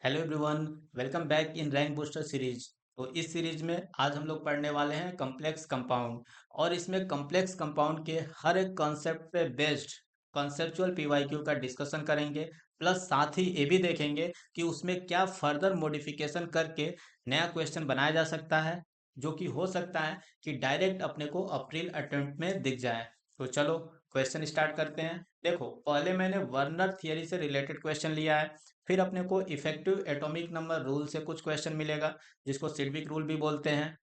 Hello everyone, welcome back in rank booster series. तो इस series में आज हम लोग पढ़ने वाले हैं कॉम्प्लेक्स कंपाउंड। और इसमें कॉम्प्लेक्स कंपाउंड के हर एक कॉन्सेप्ट पे बेस्ड कॉन्सेप्चुअल पीवाईक्यू का डिस्कशन करेंगे। प्लस साथ ही ये भी देखेंगे कि उसमें क्या फर्दर मॉडिफिकेशन करके नया क्वेश्चन बनाया जा सकता है, जो कि हो सकता है कि डायरेक्ट अपने को अप्रैल अटेम्प्ट में दिख जाए। तो चलो क्वेश्चन स्टार्ट करते हैं। देखो, पहले मैंने वर्नर थियरी से रिलेटेड क्वेश्चन लिया है। फिर अपने को इफेक्टिव एटॉमिक नंबर रूल से कुछ क्वेश्चन मिलेगा, जिसको सिडविक रूल भी बोलते हैं।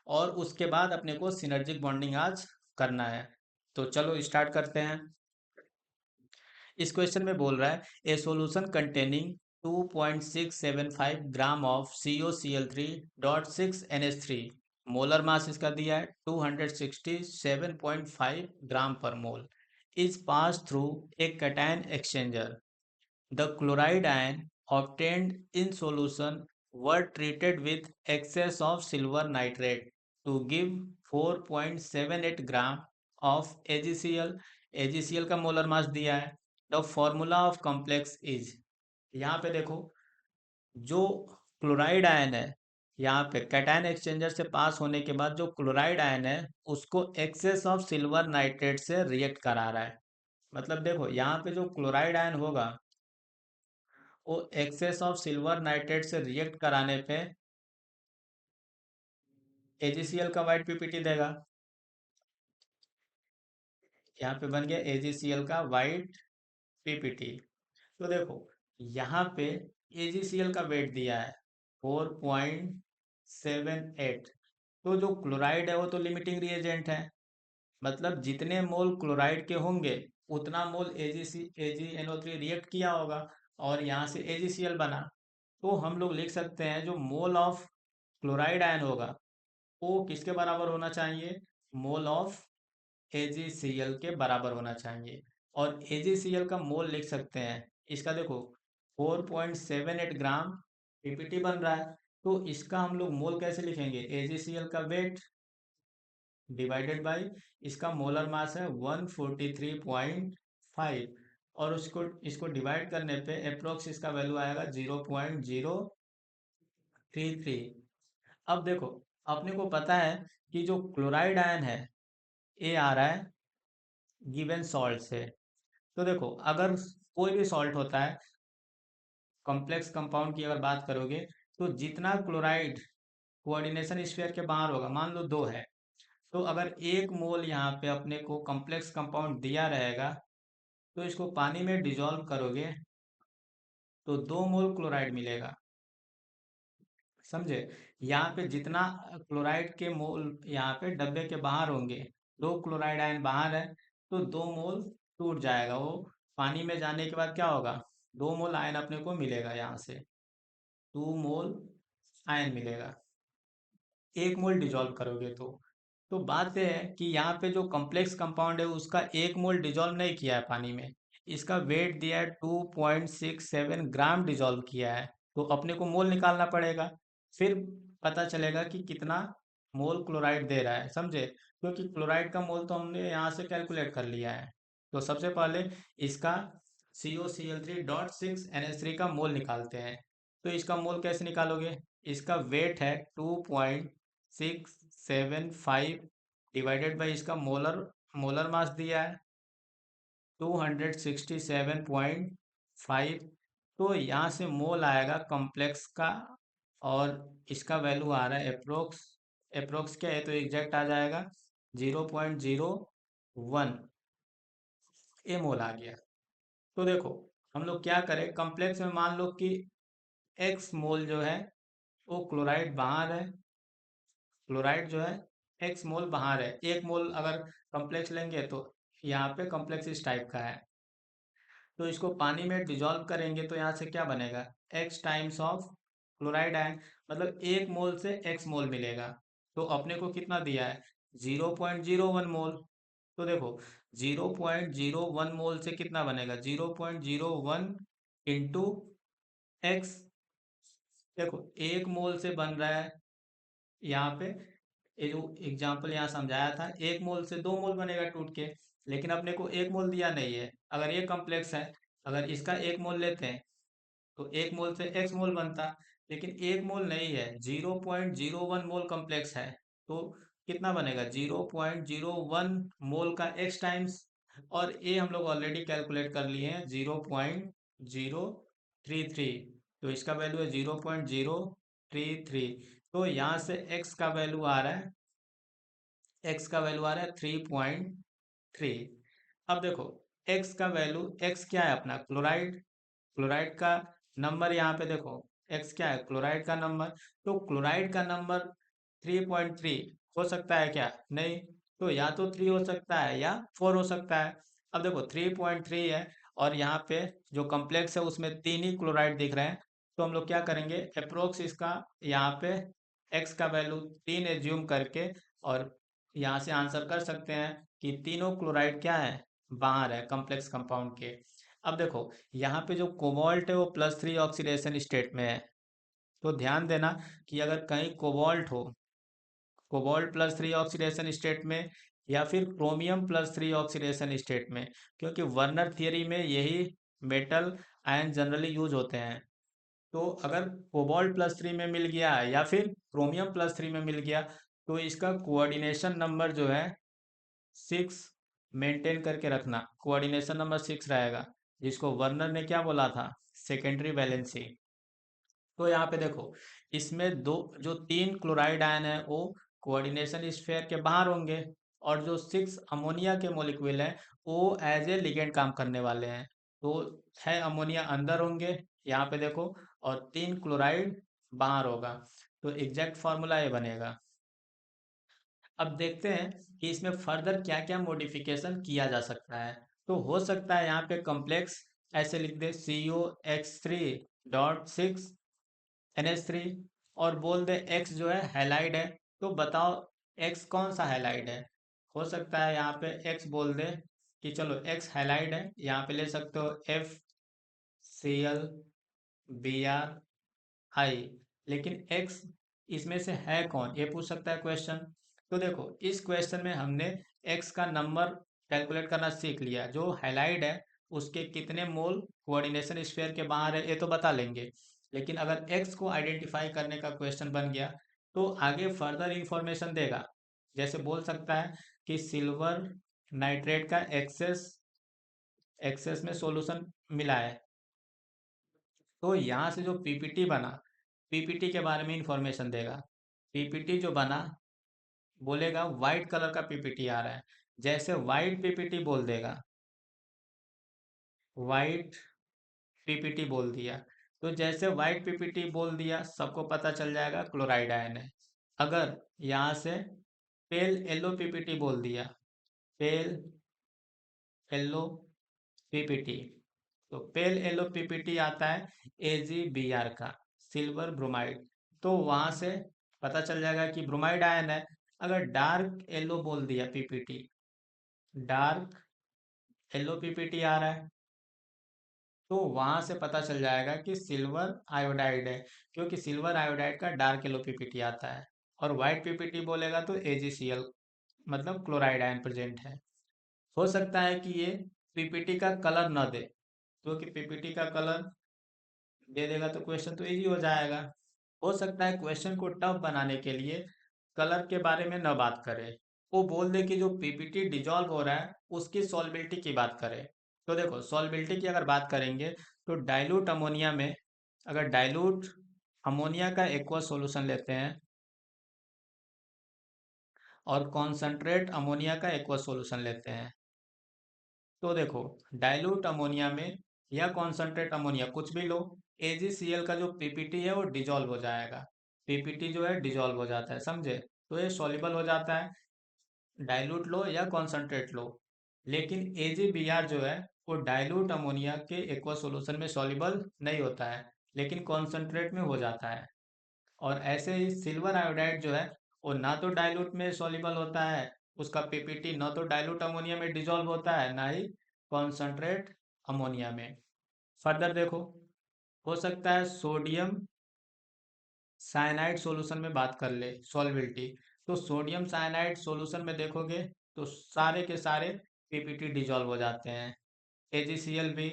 और उसके बाद अपने को सिनर्जिक बॉन्डिंग आज करना है। तो चलो स्टार्ट करते हैं। इस क्वेश्चन में बोल रहा है a solution containing 2.675 gram of COCl3.6NH3। Molar mass इसका दिया है 267.5 gram per mole. Is pass through a cation exchanger. The chloride ion obtained in solution were treated with excess of silver nitrate to give 4.78 gram of AgCl। AgCl का molar mass दिया है। The formula of complex is। यहाँ पे देखो, जो chloride ion है, यहाँ पे कैटायन एक्सचेंजर से पास होने के बाद जो क्लोराइड आयन है उसको एक्सेस ऑफ सिल्वर नाइट्रेट से रिएक्ट करा रहा है। मतलब देखो, यहाँ पे जो क्लोराइड आयन होगा वो एक्सेस ऑफ सिल्वर नाइट्रेट से रिएक्ट कराने पे AgCl का वाइट पीपीटी देगा। यहाँ पे बन गया AgCl का वाइट पीपीटी। तो देखो, यहाँ पे AgCl का वेट दिया है 4.78। तो जो क्लोराइड है वो तो लिमिटिंग रिएजेंट है। मतलब जितने मोल क्लोराइड के होंगे उतना मोल AgNO3 रिएक्ट किया होगा और यहाँ से AgCl बना। तो हम लोग लिख सकते हैं जो मोल ऑफ क्लोराइड आयन होगा वो किसके बराबर होना चाहिए? मोल ऑफ AgCl के बराबर होना चाहिए। और AgCl का मोल लिख सकते हैं, इसका देखो 4.78 ग्राम पीपीटी बन रहा है। तो इसका हम लोग मोल कैसे लिखेंगे? AgCl का वेट डिवाइडेड बाय इसका मोलर मास है 143.5। और उसको इसको डिवाइड करने पे अप्रोक्स इसका वैल्यू आएगा 0.033। अब देखो, अपने को पता है कि जो क्लोराइड आयन है ये आ रहा है गिवन सॉल्ट से। तो देखो, अगर कोई भी सॉल्ट होता है, कॉम्प्लेक्स कंपाउंड की अगर बात करोगे, तो जितना क्लोराइड कोऑर्डिनेशन स्फीयर के बाहर होगा, मान लो 2 है, तो अगर 1 मोल यहाँ पे अपने को कॉम्प्लेक्स कंपाउंड दिया रहेगा तो इसको पानी में डिजोल्व करोगे तो 2 मोल क्लोराइड मिलेगा। समझे? यहाँ पे जितना क्लोराइड के मोल यहाँ पे डब्बे के बाहर होंगे, 2 क्लोराइड आयन बाहर है, तो 2 मोल टूट जाएगा। वो पानी में जाने के बाद क्या होगा? 2 मोल आयन अपने को मिलेगा, यहाँ से 2 मोल आयन मिलेगा। 1 मोल डिजोल्व करोगे तो बात यह है कि यहाँ पे जो कॉम्प्लेक्स कंपाउंड है उसका 1 मोल डिजोल्व नहीं किया है पानी में। इसका वेट दिया है 2.67 ग्राम डिजोल्व किया है। तो अपने को मोल निकालना पड़ेगा। फिर पता चलेगा कि कितना मोल क्लोराइड दे रहा है। समझे? क्योंकि क्लोराइड का मोल तो हमने यहाँ से कैलकुलेट कर लिया है। तो सबसे पहले इसका COCl3.6NH3 का मोल निकालते हैं। तो इसका मोल कैसे निकालोगे? इसका वेट है 2.675 डिवाइडेड बाई इसका मोलर मोलर मास दिया है 267.5। तो यहाँ से मोल आएगा कॉम्प्लेक्स का, और इसका वैल्यू आ रहा है अप्रोक्स। अप्रोक्स क्या है? तो एग्जैक्ट आ जाएगा 0.01 ए मोल आ गया। तो देखो, हम लोग क्या करें, कॉम्प्लेक्स में मान लो कि एक्स मोल जो है वो क्लोराइड बाहर है। क्लोराइड जो है एक्स मोल बाहर है। 1 मोल अगर कॉम्प्लेक्स लेंगे तो यहाँ पे कॉम्प्लेक्स इस टाइप का है। तो इसको पानी में डिजोल्व करेंगे तो यहाँ से क्या बनेगा? X times of chloride ion. मतलब 1 मोल से एक्स मोल मिलेगा। तो अपने को कितना दिया है? 0.01 मोल। तो देखो, 0.01 मोल से कितना बनेगा? 0.01 इंटू एक्स। देखो, 1 मोल से बन रहा है यहाँ पे, ये जो एग्जाम्पल यहाँ समझाया था, 1 मोल से 2 मोल बनेगा टूट के। लेकिन अपने को 1 मोल दिया नहीं है। अगर ये कॉम्प्लेक्स है, अगर इसका 1 मोल लेते हैं तो एक मोल से एक्स मोल बनता, लेकिन एक मोल नहीं है, 0.01 मोल कॉम्प्लेक्स है। तो कितना बनेगा, 0.01 मोल का एक्स टाइम्स, और ए हम लोग ऑलरेडी कैलकुलेट कर लिए हैं 0.033। तो इसका वैल्यू है 0.033। तो यहाँ से एक्स का वैल्यू आ रहा है, एक्स का वैल्यू आ रहा है 3.3। अब देखो, एक्स का वैल्यू, एक्स क्या है अपना, क्लोराइड, क्लोराइड का नंबर यहाँ पे देखो, एक्स क्या है, क्लोराइड का नंबर। तो क्लोराइड का नंबर 3.3 हो सकता है क्या, नहीं। तो या तो 3 हो सकता है या 4 हो सकता है। अब देखो 3.3 है, और यहाँ पे जो कॉम्प्लेक्स है उसमें तीन ही क्लोराइड दिख रहे हैं। तो हम लोग क्या करेंगे, अप्रोक्स इसका यहाँ पे एक्स का वैल्यू 3 एज्यूम करके, और यहाँ से आंसर कर सकते हैं कि तीनों क्लोराइड क्या है, बाहर है कॉम्प्लेक्स कंपाउंड के। अब देखो, यहाँ पे जो कोबाल्ट है वो +3 ऑक्सीडेशन स्टेट में है। तो ध्यान देना कि अगर कहीं कोबाल्ट हो, कोबाल्ट +3 ऑक्सीडेशन स्टेट में, या फिर क्रोमियम +3 ऑक्सीडेशन स्टेट में, क्योंकि वर्नर थियरी में यही मेटल आयन जनरली यूज होते हैं। तो अगर कोबाल्ट +3 में मिल गया या फिर क्रोमियम +3 में मिल गया, तो इसका कोऑर्डिनेशन नंबर जो है 6 मेंटेन करके रखना, कोऑर्डिनेशन नंबर 6 रहेगा, जिसको वर्नर ने क्या बोला था, सेकेंडरी वैलेंसी। तो यहाँ पे देखो, इसमें दो, जो तीन क्लोराइड आयन है वो कोऑर्डिनेशन स्फीयर के बाहर होंगे, और जो 6 अमोनिया के मॉलिक्यूल हैं वो एज ए लिगेंड काम करने वाले हैं। तो है अमोनिया अंदर होंगे यहाँ पे देखो, और तीन क्लोराइड बाहर होगा। तो एग्जैक्ट फार्मूला ये बनेगा। अब देखते हैं कि इसमें फर्दर क्या क्या मॉडिफिकेशन किया जा सकता है। तो हो सकता है यहाँ पे कॉम्प्लेक्स ऐसे लिख दे, CO H3.6 NH3, और बोल दे एक्स जो है हैलाइड है। तो बताओ एक्स कौन सा हैलाइड है। हो सकता है यहाँ पे एक्स बोल दे कि चलो एक्स हैलाइड है, यहाँ पे ले सकते हो FCl Br, लेकिन एक्स इसमें से है कौन, ये पूछ सकता है क्वेश्चन। तो देखो, इस क्वेश्चन में हमने एक्स का नंबर कैलकुलेट करना सीख लिया, जो हैलाइड है उसके कितने मोल कोऑर्डिनेशन स्फीयर के बाहर है ये तो बता लेंगे। लेकिन अगर एक्स को आइडेंटिफाई करने का क्वेश्चन बन गया, तो आगे फर्दर इंफॉर्मेशन देगा। जैसे बोल सकता है कि सिल्वर नाइट्रेट का एक्सेस एक्सेस में सॉल्यूशन मिला है। तो यहाँ से जो पीपीटी बना, पीपीटी के बारे में इंफॉर्मेशन देगा। पीपीटी जो बना, बोलेगा वाइट कलर का पीपीटी आ रहा है, जैसे वाइट पीपीटी बोल देगा, वाइट पीपीटी बोल दिया, तो जैसे वाइट पीपीटी बोल दिया सबको पता चल जाएगा क्लोराइड आयन है। अगर यहाँ से पेल येलो पीपीटी बोल दिया, पेल येलो पीपीटी, तो पेल येलो पीपीटी आता है AgBr का, सिल्वर ब्रोमाइड। तो वहां से पता चल जाएगा कि ब्रोमाइड आयन है। अगर डार्क येलो बोल दिया पीपीटी, डार्क येलो पीपीटी आ रहा है, तो वहां से पता चल जाएगा कि सिल्वर आयोडाइड है, क्योंकि सिल्वर आयोडाइड का डार्क येलो पीपीटी आता है। और व्हाइट पीपीटी बोलेगा तो AgCl, मतलब क्लोराइड आयन प्रेजेंट है। हो सकता है कि ये पीपीटी का कलर न दे, क्योंकि पीपीटी का कलर दे देगा तो क्वेश्चन तो इजी हो जाएगा। हो सकता है क्वेश्चन को टफ बनाने के लिए कलर के बारे में न बात करे, वो बोल दे कि जो पीपीटी डिजॉल्व हो रहा है उसकी सॉल्बिलिटी की बात करे। तो देखो, सॉल्बिलिटी की अगर बात करेंगे, तो डाइल्यूट अमोनिया में, अगर डाइल्यूट अमोनिया का एक्वस सॉल्यूशन लेते हैं और कॉन्सेंट्रेट अमोनिया का एक्वस सॉल्यूशन लेते हैं, तो देखो डाइल्यूट अमोनिया में या कॉन्सेंट्रेट अमोनिया कुछ भी लो, AgCl का जो पीपीटी है वो डिजॉल्व हो जाएगा, पीपीटी जो है डिजॉल्व हो जाता है, समझे। तो ये सॉल्युबल हो जाता है, डाइल्यूट लो या कॉन्सेंट्रेट लो। लेकिन AgBr जो है वो डाइल्यूट अमोनिया के एक्वस सॉल्यूशन में सॉल्युबल नहीं होता है, लेकिन कॉन्सेंट्रेट में हो जाता है। और ऐसे ही सिल्वर आयोडाइड जो है वो ना तो डाइल्यूट में सॉल्युबल होता है, उसका पीपीटी ना तो डाइल्यूट अमोनिया में डिजॉल्व होता है, ना ही कॉन्सेंट्रेट अमोनिया में। फर्दर देखो, हो सकता है सोडियम साइनाइड सॉल्यूशन में बात कर ले सॉल्बिलिटी। तो सोडियम साइनाइड सॉल्यूशन में देखोगे तो सारे के सारे पीपीटी डिजॉल्व हो जाते हैं, AgCl भी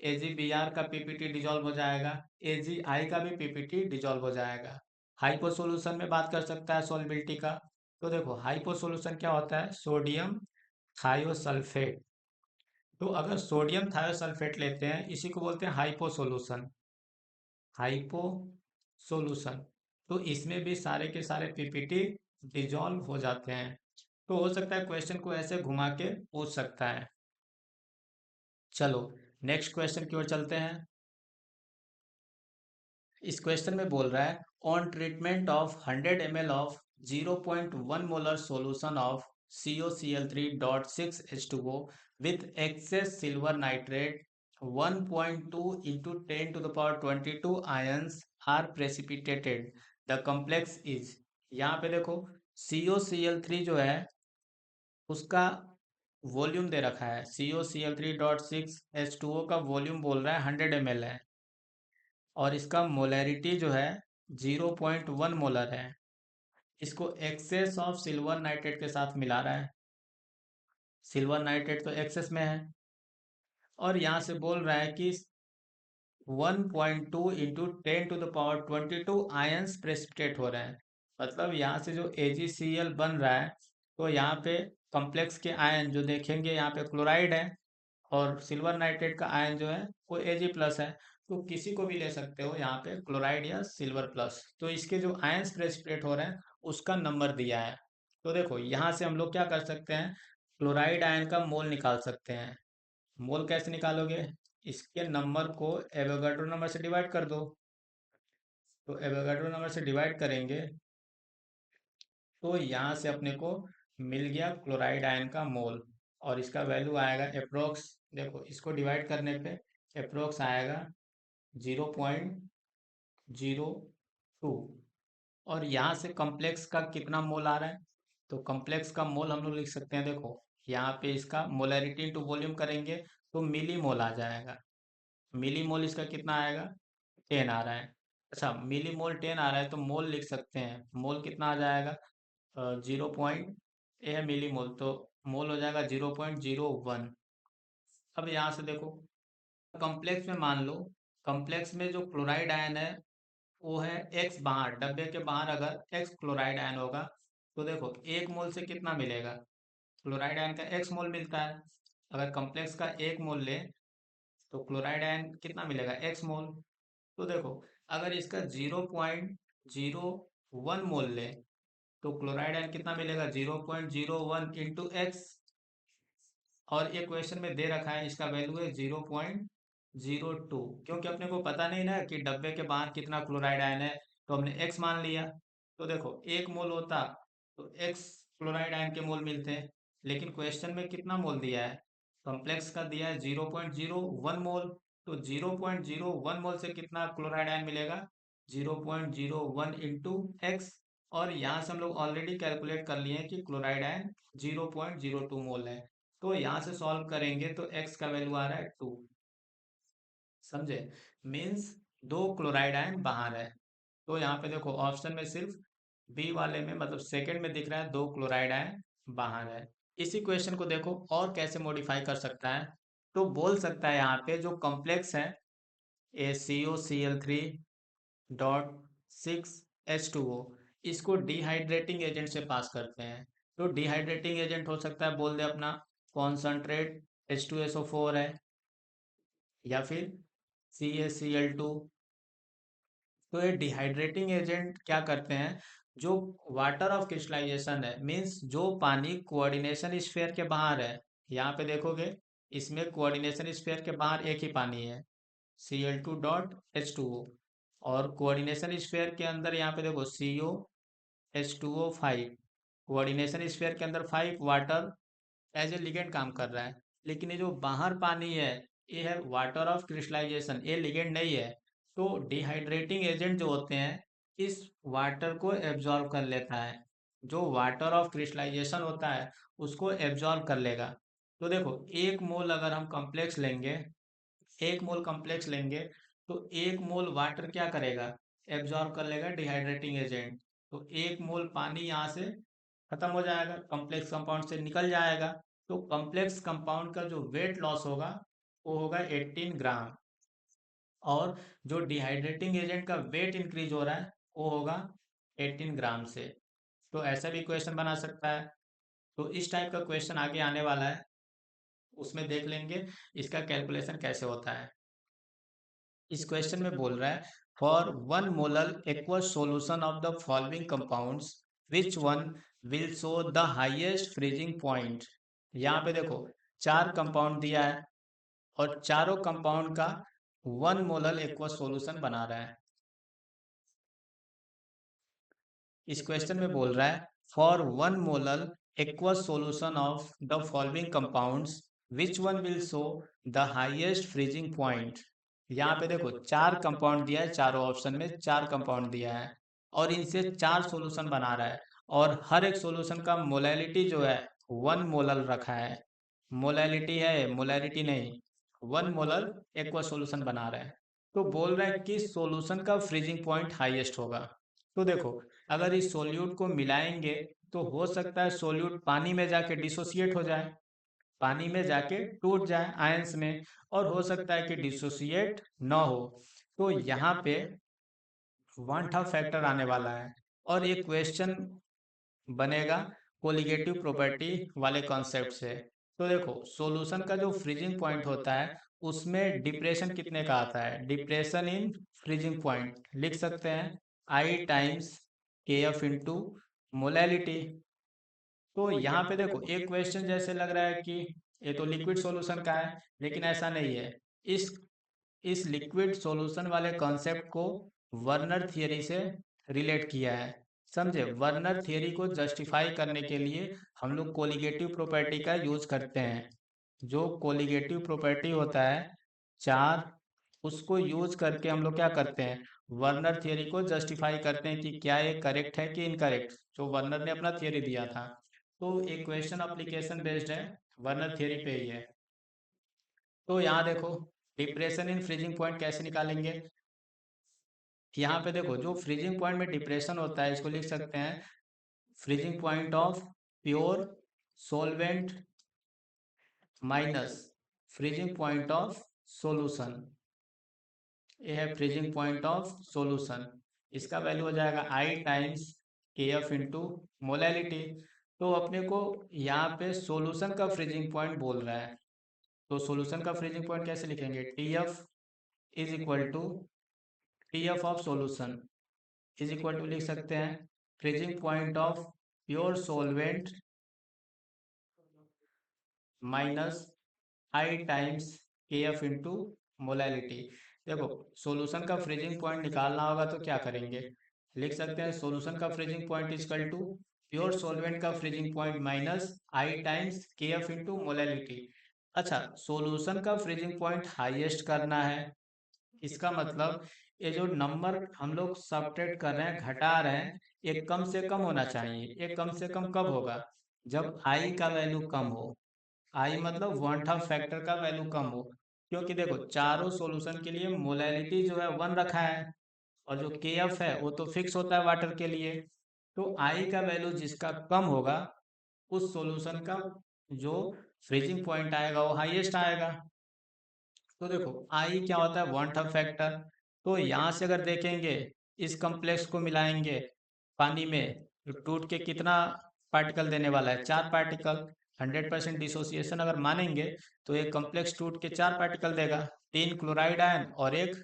AgBr का पीपीटी डिजॉल्व हो जाएगा, AgI का भी पीपीटी डिजॉल्व हो जाएगा। हाइपो सोल्यूशन में बात कर सकता है सॉल्युबिलिटी का। तो देखो हाइपो सोल्यूशन क्या होता है, सोडियम थायोसल्फेट। तो अगर सोडियम थायोसल्फेट लेते हैं, इसी को बोलते हैं हाइपो सोल्यूशन, हाइपो सोल्यूशन। तो इसमें भी सारे के सारे पीपीटी डिजॉल्व हो जाते हैं। तो हो सकता है क्वेश्चन को ऐसे घुमा के पूछ सकता है। चलो नेक्स्ट क्वेश्चन की ओर चलते हैं। इस क्वेश्चन में बोल रहा है, on treatment of 100 ml of 0.1 molar solution of COCl3.6H2O with excess silver nitrate 1.2 into 10 to the power 22 ions are precipitated, the complex is। यहाँ पे देखो COCl3 जो है उसका वॉल्यूम दे रखा है, COCl3.6H2O का वॉल्यूम बोल रहा है 100 ml है, और इसका मोलैरिटी जो है 0.1 मोलर है। इसको एक्सेस ऑफ सिल्वर नाइट्रेट के साथ मिला रहा है, सिल्वर नाइट्रेट तो एक्सेस में है, और यहाँ से बोल रहा है कि 1.2 into 10 to the power 22 ions precipitate हो रहे हैं। मतलब यहाँ से जो AgCl बन रहा है, तो यहाँ पे कॉम्प्लेक्स के आयन जो देखेंगे, यहाँ पे क्लोराइड है और सिल्वर नाइट्रेट का आयन जो है वो Ag प्लस है। तो किसी को भी ले सकते हो यहाँ पे, क्लोराइड या सिल्वर प्लस। तो इसके जो आयंस प्रेसिपिटेट हो रहे हैं उसका नंबर दिया है। तो देखो यहाँ से हम लोग क्या कर सकते हैं, क्लोराइड आयन का मोल निकाल सकते हैं। मोल कैसे निकालोगे, इसके नंबर को एवोगाड्रो नंबर से डिवाइड कर दो। तो एवोगाड्रो नंबर से डिवाइड करेंगे तो यहाँ से अपने को मिल गया क्लोराइड आयन का मोल, और इसका वैल्यू आएगा अप्रोक्स, देखो इसको डिवाइड करने पे अप्रोक्स आएगा 0.02। और यहाँ से कॉम्प्लेक्स का कितना मोल आ रहा है, तो कॉम्प्लेक्स का मोल हम लोग लिख सकते हैं। देखो यहाँ पे इसका मोलैरिटी इंटू वॉल्यूम करेंगे तो मिली मोल आ जाएगा। मिली मोल इसका कितना आएगा, 10 आ रहा है। अच्छा मिली मोल 10 आ रहा है तो मोल लिख सकते हैं, मोल कितना आ जाएगा, 0. ए है मिली मोल, तो मोल हो जाएगा 0.01। अब यहाँ से देखो कॉम्प्लेक्स में मान लो, कॉम्प्लेक्स में जो क्लोराइड आयन है वो है एक्स बाहर, डब्बे के बाहर अगर एक्स क्लोराइड आयन होगा तो देखो एक मोल से कितना मिलेगा, क्लोराइड आयन का एक्स मोल मिलता है। अगर कॉम्प्लेक्स का एक मोल ले तो क्लोराइड आयन कितना मिलेगा, एक्स मोल। तो देखो अगर इसका 0.01 मोल ले तो क्लोराइड आयन कितना मिलेगा, 0.01 इंटू एक्स। और ये क्वेश्चन में दे रखा है इसका वैल्यू है 0.02, क्योंकि अपने को पता नहीं ना कि डब्बे के बाहर कितना क्लोराइड आयन है, तो हमने एक्स मान लिया। तो देखो एक मोल होता तो एक्स क्लोराइड आयन के मोल मिलते हैं, लेकिन क्वेश्चन में कितना मोल दिया है, कॉम्प्लेक्स का दिया है 0.01 मोल। तो 0.01 मोल से कितना क्लोराइड आयन मिलेगा, 0.01 इंटू एक्स। और यहाँ से हम लोग ऑलरेडी कैलकुलेट कर लिए हैं कि क्लोराइड आयन 0.02 मोल है। तो यहाँ से सॉल्व करेंगे तो x का वैल्यू आ रहा है 2, समझे। मीन्स दो क्लोराइड आयन बाहर है। तो यहाँ पे देखो ऑप्शन में सिर्फ बी वाले में, मतलब सेकंड में दिख रहा है दो क्लोराइड आयन बाहर है। इसी क्वेश्चन को देखो और कैसे मॉडिफाई कर सकता है, तो बोल सकता है यहाँ पे जो कॉम्प्लेक्स है ACOCl3.6H2O, इसको डिहाइड्रेटिंग एजेंट से पास करते हैं। तो डिहाइड्रेटिंग एजेंट हो सकता है, बोल दे अपना कॉन्सनट्रेट H2SO4 है, या फिर CaCl2। तो ये डिहाइड्रेटिंग एजेंट क्या करते हैं, जो वाटर ऑफ क्रिस्टलाइजेशन है, मीन्स जो पानी कोऑर्डिनेशन स्फीयर के बाहर है। यहाँ पे देखोगे इसमें कोऑर्डिनेशन स्फीयर के बाहर एक ही पानी है, Cl2.H2O। और कोऑर्डिनेशन स्फीयर के अंदर यहाँ पे देखो COH2O5, कोऑर्डिनेशन स्फीयर के अंदर 5 वाटर एज ए लिगेंड काम कर रहा है। लेकिन ये जो बाहर पानी है ये है वाटर ऑफ क्रिस्टलाइजेशन, ये लिगेंड नहीं है। तो डिहाइड्रेटिंग एजेंट जो होते हैं इस वाटर को एब्जॉर्ब कर लेता है, जो वाटर ऑफ क्रिस्टलाइजेशन होता है उसको एब्जॉर्ब कर लेगा। तो देखो एक मोल अगर हम कॉम्प्लेक्स लेंगे, एक मोल कॉम्प्लेक्स लेंगे तो एक मोल वाटर क्या करेगा, एब्जॉर्ब कर लेगा डिहाइड्रेटिंग एजेंट। तो एक मोल पानी यहाँ से खत्म हो जाएगा, कॉम्प्लेक्स कंपाउंड से निकल जाएगा। तो कॉम्प्लेक्स कंपाउंड का जो वेट लॉस होगा वो होगा 18 ग्राम। और जो डिहाइड्रेटिंग एजेंट का वेट इंक्रीज हो रहा है वो होगा 18 ग्राम से। तो ऐसा भी क्वेश्चन बना सकता है। तो इस टाइप का क्वेश्चन आगे आने वाला है, उसमें देख लेंगे इसका कैलकुलेशन कैसे होता है। इस क्वेश्चन में बोल रहा है for 1 molar aqueous solution of the following compounds which one will show the highest freezing point. यहाँ पे देखो 4 कंपाउंड दिया है और चारों कंपाउंड का 1 मोलर एक्वस सॉल्यूशन बना रहा है। इस क्वेश्चन में बोल रहा है for 1 molar aqueous solution of the following compounds which one will show the highest freezing point. यहाँ पे देखो 4 कंपाउंड दिया है, चारों ऑप्शन में 4 कंपाउंड दिया है और इनसे 4 सॉल्यूशन बना रहा है और हर एक सॉल्यूशन का मोलैलिटी जो है 1 मोलर रखा है। मोलैलिटी है, मोलैरिटी नहीं। 1 मोलर एक्वा सॉल्यूशन बना रहा है। तो बोल रहा है कि सॉल्यूशन का फ्रीजिंग पॉइंट हाईएस्ट होगा। तो देखो अगर इस सोल्यूट को मिलाएंगे तो हो सकता है सोल्यूट पानी में जाके डिसोसिएट हो जाए, पानी में जाके टूट जाए आयंस में, और हो सकता है कि डिसोसिएट ना हो। तो यहाँ पे वन टफ फैक्टर आने वाला है और ये क्वेश्चन बनेगा कोलिगेटिव प्रॉपर्टी वाले कॉन्सेप्ट से। तो देखो सॉल्यूशन का जो फ्रीजिंग पॉइंट होता है उसमें डिप्रेशन कितने का आता है, डिप्रेशन इन फ्रीजिंग पॉइंट लिख सकते हैं i times K f into molality. तो यहाँ पे देखो एक क्वेश्चन जैसे लग रहा है कि ये तो लिक्विड सॉल्यूशन का है, लेकिन ऐसा नहीं है। इस इस लिक्विड सॉल्यूशन वाले कॉन्सेप्ट को वर्नर थियरी से रिलेट किया है। समझे, वर्नर थियरी को जस्टिफाई करने के लिए हम लोग कोलिगेटिव प्रॉपर्टी का यूज करते हैं। जो कोलिगेटिव प्रॉपर्टी होता है चार, उसको यूज करके हम लोग क्या करते हैं, वर्नर थियरी को जस्टिफाई करते हैं कि क्या ये करेक्ट है कि इनकरेक्ट, जो वर्नर ने अपना थियरी दिया था। तो एक क्वेश्चन एप्लीकेशन बेस्ड है, वर्नर थियरी पे ही है। तो यहाँ देखो डिप्रेशन इन फ्रीजिंग पॉइंट कैसे निकालेंगे। यहाँ पे देखो जो फ्रीजिंग पॉइंट में डिप्रेशन होता है इसको लिख सकते हैं freezing point of pure solvent minus freezing point of solution. ये है फ्रीजिंग पॉइंट ऑफ सॉल्यूशन। इसका वैल्यू हो जाएगा आई times K f into molality. तो अपने को यहाँ पे सॉल्यूशन का फ्रीजिंग पॉइंट बोल रहा है, तो सॉल्यूशन का फ्रीजिंग पॉइंट कैसे लिखेंगे, T f is equal to T f of solution is equal to लिख सकते हैं freezing point of pure solvent minus i times K f into molality. देखो सॉल्यूशन का फ्रीजिंग पॉइंट निकालना होगा तो क्या करेंगे, लिख सकते हैं सॉल्यूशन का freezing point equal to pure solvent का freezing point minus i times K f into molality. अच्छा सॉल्यूशन का फ्रीजिंग पॉइंट हाईएस्ट करना है, इसका मतलब ये जो नंबर हम लोग सब्ट्रैक्ट कर रहे हैं, घटा रहे हैं, ये कम से कम होना चाहिए। ये कम से कम कब होगा, जब आई का वैल्यू कम हो। आई मतलब वन हाफ फैक्टर का वैल्यू कम हो। क्योंकि देखो चारों सॉल्यूशन के लिए मोलैलिटी जो है 1 रखा है और जो के एफ है वो तो फिक्स होता है वाटर के लिए। तो आई का वैल्यू जिसका कम होगा उस सॉल्यूशन का जो फ्रीजिंग पॉइंट आएगा वो हाईएस्ट आएगा। तो देखो आई क्या होता है, वन टफ फैक्टर। तो यहाँ से अगर देखेंगे इस कम्प्लेक्स को मिलाएंगे पानी में तो टूट के कितना पार्टिकल देने वाला है, 4 पार्टिकल। 100% डिसोसिएशन अगर मानेंगे तो एक कम्प्लेक्स टूट के 4 पार्टिकल देगा, 3 क्लोराइड आयन और एक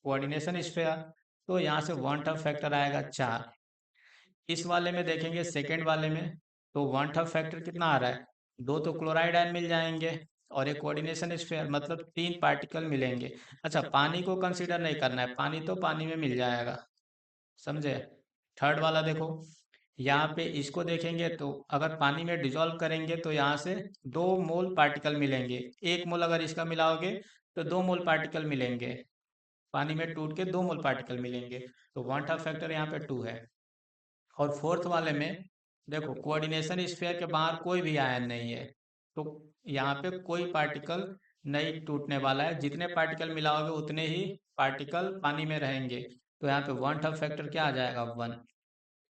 कोऑर्डिनेशन स्फीयर। तो यहाँ से वन टफ फैक्टर आएगा 4। इस वाले में देखेंगे सेकेंड वाले में तो वन टफ फैक्टर कितना आ रहा है, 2 तो क्लोराइड आयन मिल जाएंगे और एक कोऑर्डिनेशन स्फीयर, मतलब 3 पार्टिकल मिलेंगे। अच्छा पानी को कंसीडर नहीं करना है, पानी तो पानी में मिल जाएगा। समझे। थर्ड वाला देखो, यहाँ पे इसको देखेंगे तो अगर पानी में डिजोल्व करेंगे तो यहाँ से 2 मोल पार्टिकल मिलेंगे। 1 मोल अगर इसका मिलाओगे तो 2 मोल पार्टिकल मिलेंगे, पानी में टूट के 2 मोल पार्टिकल मिलेंगे। तो वन टफ फैक्टर यहाँ पे 2 है। और फोर्थ वाले में देखो कोऑर्डिनेशन स्फीयर के बाहर कोई भी आयन नहीं है, तो यहाँ पे कोई पार्टिकल नहीं टूटने वाला है, जितने पार्टिकल मिलाओगे उतने ही पार्टिकल पानी में रहेंगे। तो यहाँ पे वन टफ फैक्टर क्या आ जाएगा, 1।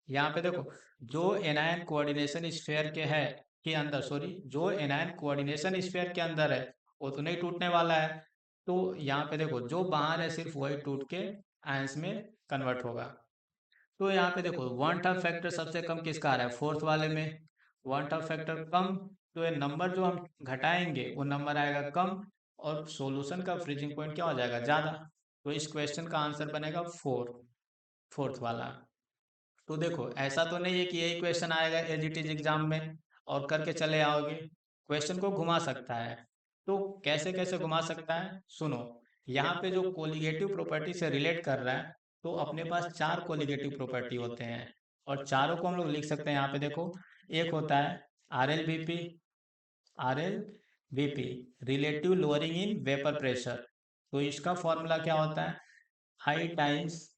यहाँ पे देखो जो एनायन कोऑर्डिनेशन स्फीयर के है के अंदर, सॉरी जो एनायन कोऑर्डिनेशन स्फीयर के अंदर है वो तो नहीं टूटने वाला है। तो यहाँ पे देखो जो बाहर है सिर्फ वही टूट के आयंस में कन्वर्ट होगा। तो यहाँ पे देखो वन टफ फैक्टर सबसे कम किसका आ रहा है, फोर्थ वाले में। वन टफ फैक्टर कम, तो ये नंबर जो हम घटाएंगे वो नंबर आएगा कम, और सॉल्यूशन का फ्रीजिंग पॉइंट क्या हो जाएगा, ज़्यादा। तो इस क्वेश्चन का आंसर बनेगा फोर्थ वाला। तो देखो ऐसा तो नहीं है कि यही क्वेश्चन आएगा एज इट इज एग्जाम में और करके चले आओगे, क्वेश्चन को घुमा सकता है। तो कैसे कैसे घुमा सकता है, सुनो। यहाँ पे जो कोलिगेटिव प्रॉपर्टी से रिलेट कर रहा है, तो अपने पास चार कोलिगेटिव प्रॉपर्टी होते हैं, और चारों को हम लोग लिख सकते हैं। यहाँ पे देखो, एक होता है R L B P, R L B P relative lowering in vapour pressure. तो इसका फॉर्मूला क्या होता है, i times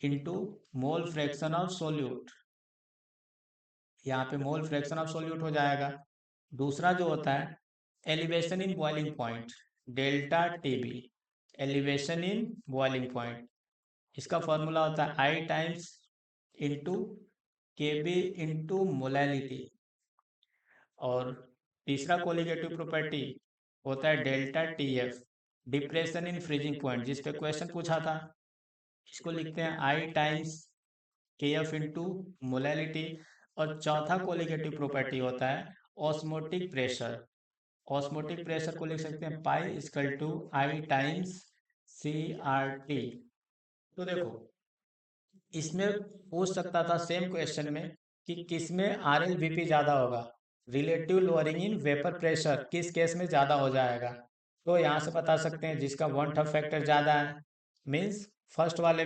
into mole fraction of solute. यहाँ पे मोल फ्रैक्शन ऑफ सोल्यूट हो जाएगा। दूसरा जो होता है elevation in boiling point, delta T b, elevation in boiling point. इसका फॉर्मूला होता है i times into K b into molality. और तीसरा कोलिगेटिव प्रॉपर्टी होता है delta T f, depression in freezing point, जिस पे क्वेश्चन पूछा था। इसको लिखते हैं i times K f into molality. और चौथा कोलिगेटिव प्रॉपर्टी होता है ऑस्मोटिक प्रेशर। ऑस्मोटिक प्रेशर को लिख सकते हैं pi equal to i times C R T. तो देखो इसमें पूछ सकता था सेम क्वेश्चन में कि किसमें आर एल वी पी ज़्यादा होगा, relative lowering in vapour pressure किस केस में ज़्यादा हो जाएगा। तो यहाँ से बता सकते हैं जिसका वन टफ फैक्टर ज़्यादा है, मीन्स फर्स्ट वाले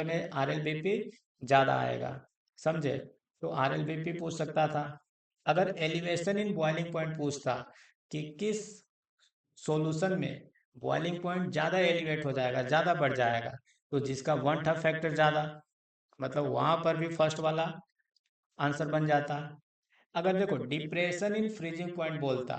में आर एल बी पी ज़्यादा आएगा, समझे। तो आर एल बी पी पूछ सकता था। अगर एलिवेशन इन बॉइलिंग पॉइंट पूछता कि किस सॉल्यूशन में बॉइलिंग पॉइंट ज़्यादा एलिवेट हो जाएगा, ज़्यादा बढ़ जाएगा, तो जिसका वन टफ फैक्टर ज़्यादा, मतलब वहाँ पर भी फर्स्ट वाला आंसर बन जाता। अगर देखो डिप्रेशन इन फ्रीजिंग पॉइंट बोलता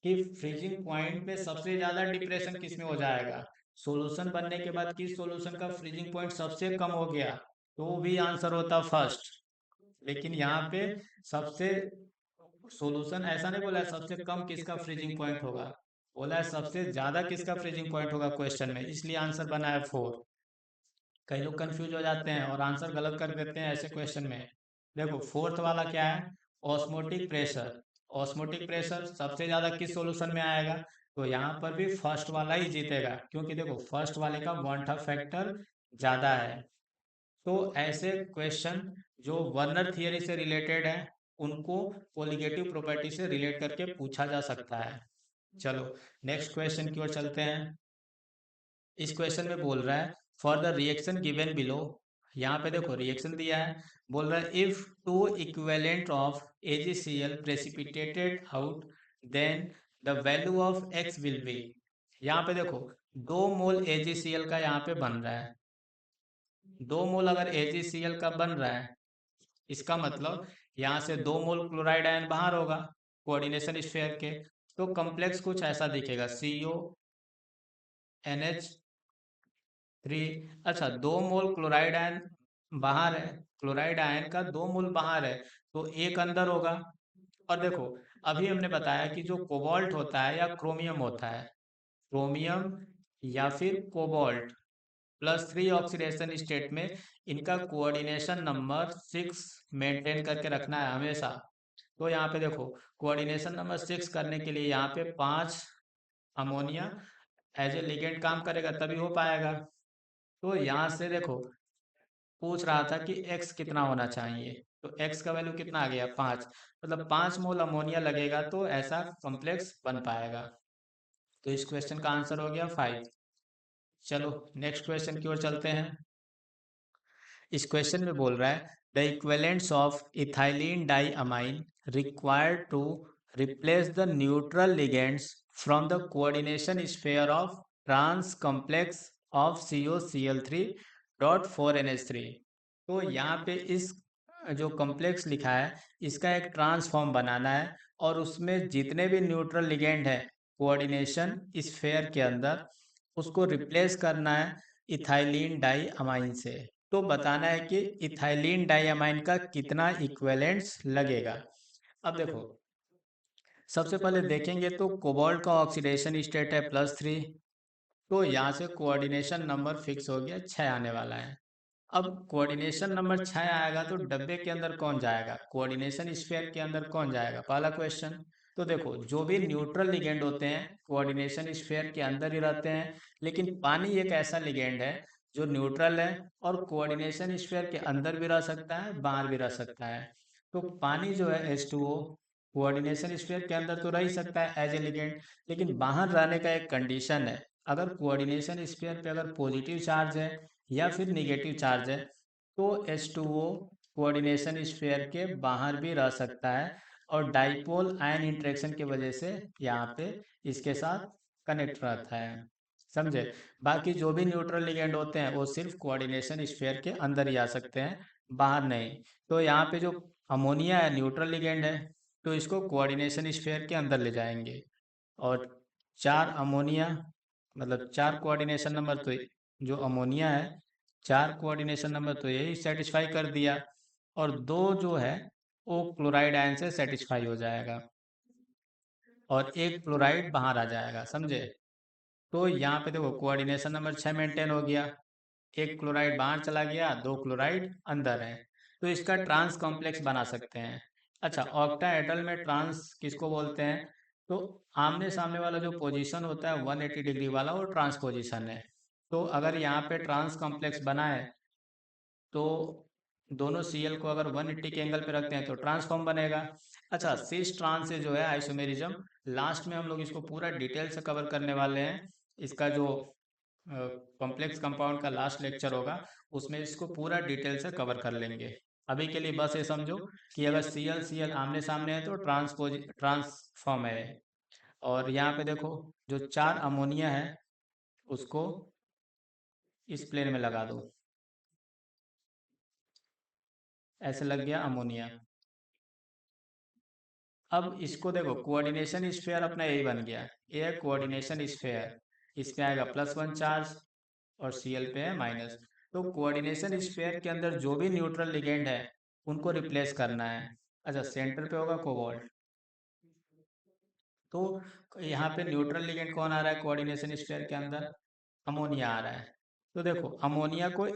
कि फ्रीजिंग पॉइंट पे सबसे ज़्यादा डिप्रेशन किस में हो जाएगा, सॉल्यूशन बनने के बाद किस सॉल्यूशन का फ्रीजिंग पॉइंट सबसे कम हो गया, तो भी आंसर होता फर्स्ट। लेकिन यहाँ पे सबसे सॉल्यूशन ऐसा नहीं बोला है सबसे कम किसका फ्रीजिंग पॉइंट होगा, बोला है सबसे ज्यादा किसका फ्रीजिंग पॉइंट होगा क्वेश्चन में, इसलिए आंसर बना है फोर। कई लोग कंफ्यूज हो जाते हैं और आंसर गलत कर देते हैं ऐसे क्वेश्चन में। देखो फोर्थ वाला क्या है, ऑस्मोटिक प्रेशर। ऑस्मोटिक प्रेशर सबसे ज्यादा किस सॉल्यूशन में आएगा, तो यहाँ पर भी फर्स्ट वाला ही जीतेगा, क्योंकि देखो फर्स्ट वाले का वन टफ फैक्टर ज्यादा है। तो ऐसे क्वेश्चन जो वर्नर थियरी से रिलेटेड है, उनको कोलिगेटिव प्रॉपर्टी से रिलेट करके पूछा जा सकता है। चलो नेक्स्ट क्वेश्चन की ओर चलते हैं। इस क्वेश्चन में बोल रहा है for the reaction given below. यहाँ पे देखो रिएक्शन दिया है, बोल रहा है if two equivalent of AgCl precipitated out, then the value of x will be. यहाँ पे देखो 2 मोल AgCl का यहाँ पे बन रहा है। 2 मोल अगर AgCl का बन रहा है, इसका मतलब यहाँ से 2 मोल क्लोराइड आयन बाहर होगा कोऑर्डिनेशन स्फीयर के। तो कॉम्प्लेक्स कुछ ऐसा दिखेगा CONH3। अच्छा 2 मोल क्लोराइड आयन बाहर है, क्लोराइड आयन का 2 मोल बाहर है, तो एक अंदर होगा। और देखो अभी हमने बताया कि जो कोबाल्ट होता है या क्रोमियम होता है, क्रोमियम या फिर कोबाल्ट +3 ऑक्सीडेशन स्टेट में इनका कोऑर्डिनेशन नंबर 6 मेंटेन करके रखना है हमेशा। तो यहाँ पे देखो कोऑर्डिनेशन नंबर 6 करने के लिए यहाँ पे 5 अमोनिया एज ए लिगेंड काम करेगा तभी हो पाएगा। तो यहाँ से देखो पूछ रहा था कि x कितना होना चाहिए, तो x का वैल्यू कितना आ गया 5, मतलब 5 मोल अमोनिया लगेगा तो ऐसा कॉम्प्लेक्स बन पाएगा। तो इस क्वेश्चन का आंसर हो गया 5। चलो नेक्स्ट क्वेश्चन की ओर चलते हैं। इस क्वेश्चन में बोल रहा है the equivalents of ethylene diamine required to replace the neutral ligands from the coordination sphere of trans complex of COCl3 dot 4NH3। तो यहाँ पे इस जो कॉम्प्लेक्स लिखा है इसका एक ट्रांसफॉर्म बनाना है, और उसमें जितने भी न्यूट्रल लिगेंड है कोऑर्डिनेशन स्फीयर के अंदर, उसको रिप्लेस करना है इथाइलिन डाई अमाइन से। तो बताना है कि इथाइलिन डाइअमाइन का कितना इक्विवेलेंट्स लगेगा। अब देखो सबसे पहले देखेंगे तो कोबाल्ट का ऑक्सीडेशन स्टेट है +3, तो यहाँ से कोऑर्डिनेशन नंबर फिक्स हो गया, 6 आने वाला है। अब कोऑर्डिनेशन नंबर 6 आएगा तो डब्बे के अंदर कौन जाएगा, कोऑर्डिनेशन स्फीयर के अंदर कौन जाएगा, पहला क्वेश्चन। तो देखो, जो भी न्यूट्रल लिगेंड होते हैं कोऑर्डिनेशन स्फीयर के अंदर ही रहते हैं, लेकिन पानी एक ऐसा लिगेंड है जो न्यूट्रल है और कोऑर्डिनेशन स्फीयर के अंदर भी रह सकता है, बाहर भी रह सकता है। तो पानी जो है H2O कोऑर्डिनेशन स्फीयर के अंदर तो रह ही सकता है एज ए लिगेंड, लेकिन बाहर रहने का एक कंडीशन है। अगर कोऑर्डिनेशन स्फीयर पे अगर पॉजिटिव चार्ज है या फिर निगेटिव चार्ज है तो H2O कोऑर्डिनेशन स्फीयर के बाहर भी रह सकता है और डाइपोल आयन इंटरेक्शन की वजह से यहाँ पे इसके साथ कनेक्ट रहता है, समझे। बाकी जो भी न्यूट्रल लिगेंड होते हैं वो सिर्फ कोऑर्डिनेशन स्फीयर के अंदर ही आ सकते हैं, बाहर नहीं। तो यहाँ पे जो अमोनिया है न्यूट्रल लिगेंड है, तो इसको कोऑर्डिनेशन स्फीयर के अंदर ले जाएंगे। और 4 अमोनिया, मतलब 4 कोऑर्डिनेशन नंबर, तो जो अमोनिया है 4 कोऑर्डिनेशन नंबर तो यही सेटिस्फाई कर दिया, और 2 जो है वो क्लोराइड आयन से सेटिस्फाई हो जाएगा और एक क्लोराइड बाहर आ जाएगा, समझे। तो यहाँ पे देखो कोऑर्डिनेशन नंबर 6 मेंटेन हो गया, एक क्लोराइड बाहर चला गया, 2 क्लोराइड अंदर है, तो इसका ट्रांस कॉम्प्लेक्स बना सकते हैं। अच्छा, ऑक्टाहेड्रल में ट्रांस किसको बोलते हैं, तो आमने सामने वाला जो पोजीशन होता है 180 डिग्री वाला वो ट्रांस पोजीशन है। तो अगर यहाँ पे ट्रांस कॉम्प्लेक्स बना है तो दोनों Cl को अगर 180 के एंगल पे रखते हैं तो ट्रांसफॉर्म बनेगा। अच्छा, सिस ट्रांस से जो है आइसोमेरिज्म, लास्ट में हम लोग इसको पूरा डिटेल से कवर करने वाले हैं। इसका जो कॉम्प्लेक्स कंपाउंड का लास्ट लेक्चर होगा उसमें इसको पूरा डिटेल से कवर कर लेंगे। अभी के लिए बस ये समझो कि अगर Cl आमने सामने है तो ट्रांसफॉर्म है। और यहाँ पे देखो, जो 4 अमोनिया है उसको इस प्लेन में लगा दो, ऐसे लग गया अमोनिया। अब इसको देखो, कोऑर्डिनेशन स्फीयर अपना यही बन गया, ये है कोऑर्डिनेशन स्फीयर, इस पे आएगा +1 चार्ज और Cl पे है माइनस। तो कोऑर्डिनेशन स्फीयर के अंदर जो भी न्यूट्रल लिगेंड है उनको रिप्लेस करना है। अच्छा, सेंटर पे होगा कोबाल्ट, तो यहाँ पे न्यूट्रल लिगेंड कौन आ रहा है कोऑर्डिनेशन स्फीयर के अंदर, अमोनिया आ रहा है। तो देखो, अमोनिया को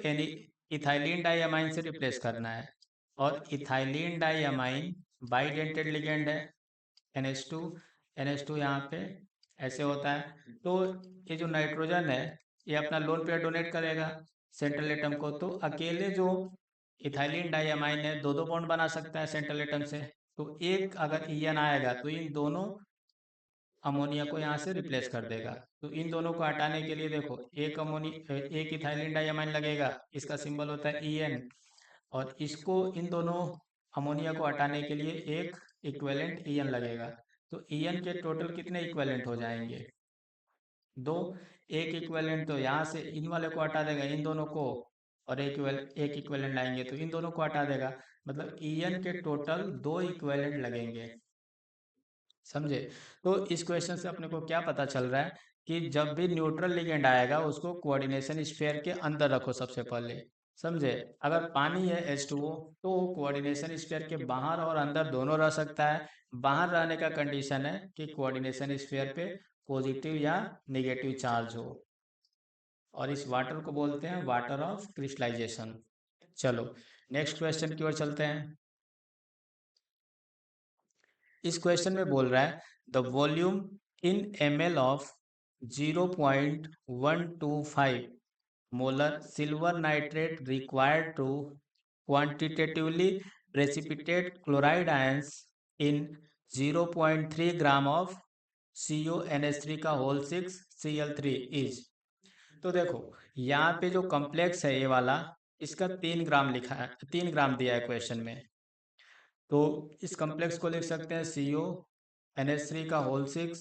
इथाइलिन डाइअमाइन से रिप्लेस करना है, और इथाइलिन डाइअमाइन बाइडेंटेड लिगेंड है, NH2, NH2 यहाँ पे ऐसे होता है। तो ये जो नाइट्रोजन है ये अपना लोन पेयर डोनेट करेगा सेंट्रल एटम को, तो अकेले जो इथाइलिन डाइअमाइन है दो दो बॉन्ड बना सकता है सेंट्रल एटम से। तो एक अगर EN आएगा तो इन दोनों अमोनिया को यहाँ से रिप्लेस कर देगा। तो इन दोनों को हटाने के लिए देखो, एक इथाइलिन डाइअमाइन लगेगा, इसका सिंबल होता है EN, और इसको इन दोनों अमोनिया को हटाने के लिए एक इक्विवेलेंट EN लगेगा। तो EN के टोटल कितने इक्विवेलेंट हो जाएंगे, 2। एक इक्विवेलेंट तो यहाँ से इन वाले को हटा देगा, इन दोनों को, और एक इक्विवेलेंट लाएंगे तो इन दोनों को हटा देगा, मतलब EN के टोटल 2 इक्विवेलेंट लगेंगे, समझे। तो इस क्वेश्चन से अपने को क्या पता चल रहा है कि जब भी न्यूट्रल लिगेंड आएगा उसको कोऑर्डिनेशन स्फीयर के अंदर रखो सबसे पहले, समझे। अगर पानी है H2O तो वो कोऑर्डिनेशन स्फीयर के बाहर और अंदर दोनों रह सकता है। बाहर रहने का कंडीशन है कि कोऑर्डिनेशन स्फीयर पे पॉजिटिव या नेगेटिव चार्ज हो, और इस वाटर को बोलते हैं वाटर ऑफ क्रिस्टलाइजेशन। चलो नेक्स्ट क्वेश्चन की ओर चलते हैं। इस क्वेश्चन में बोल रहा है the volume in ml of 0.125 molar silver nitrate required to quantitatively precipitate chloride ions in 0.3 gram of CONH3 का होल 6 Cl3 इज। तो देखो, यहाँ पे जो कॉम्प्लेक्स है ये वाला, इसका 3 ग्राम लिखा है, 3 ग्राम दिया है क्वेश्चन में। तो इस कॉम्प्लेक्स को लिख सकते हैं CONH3 का होल 6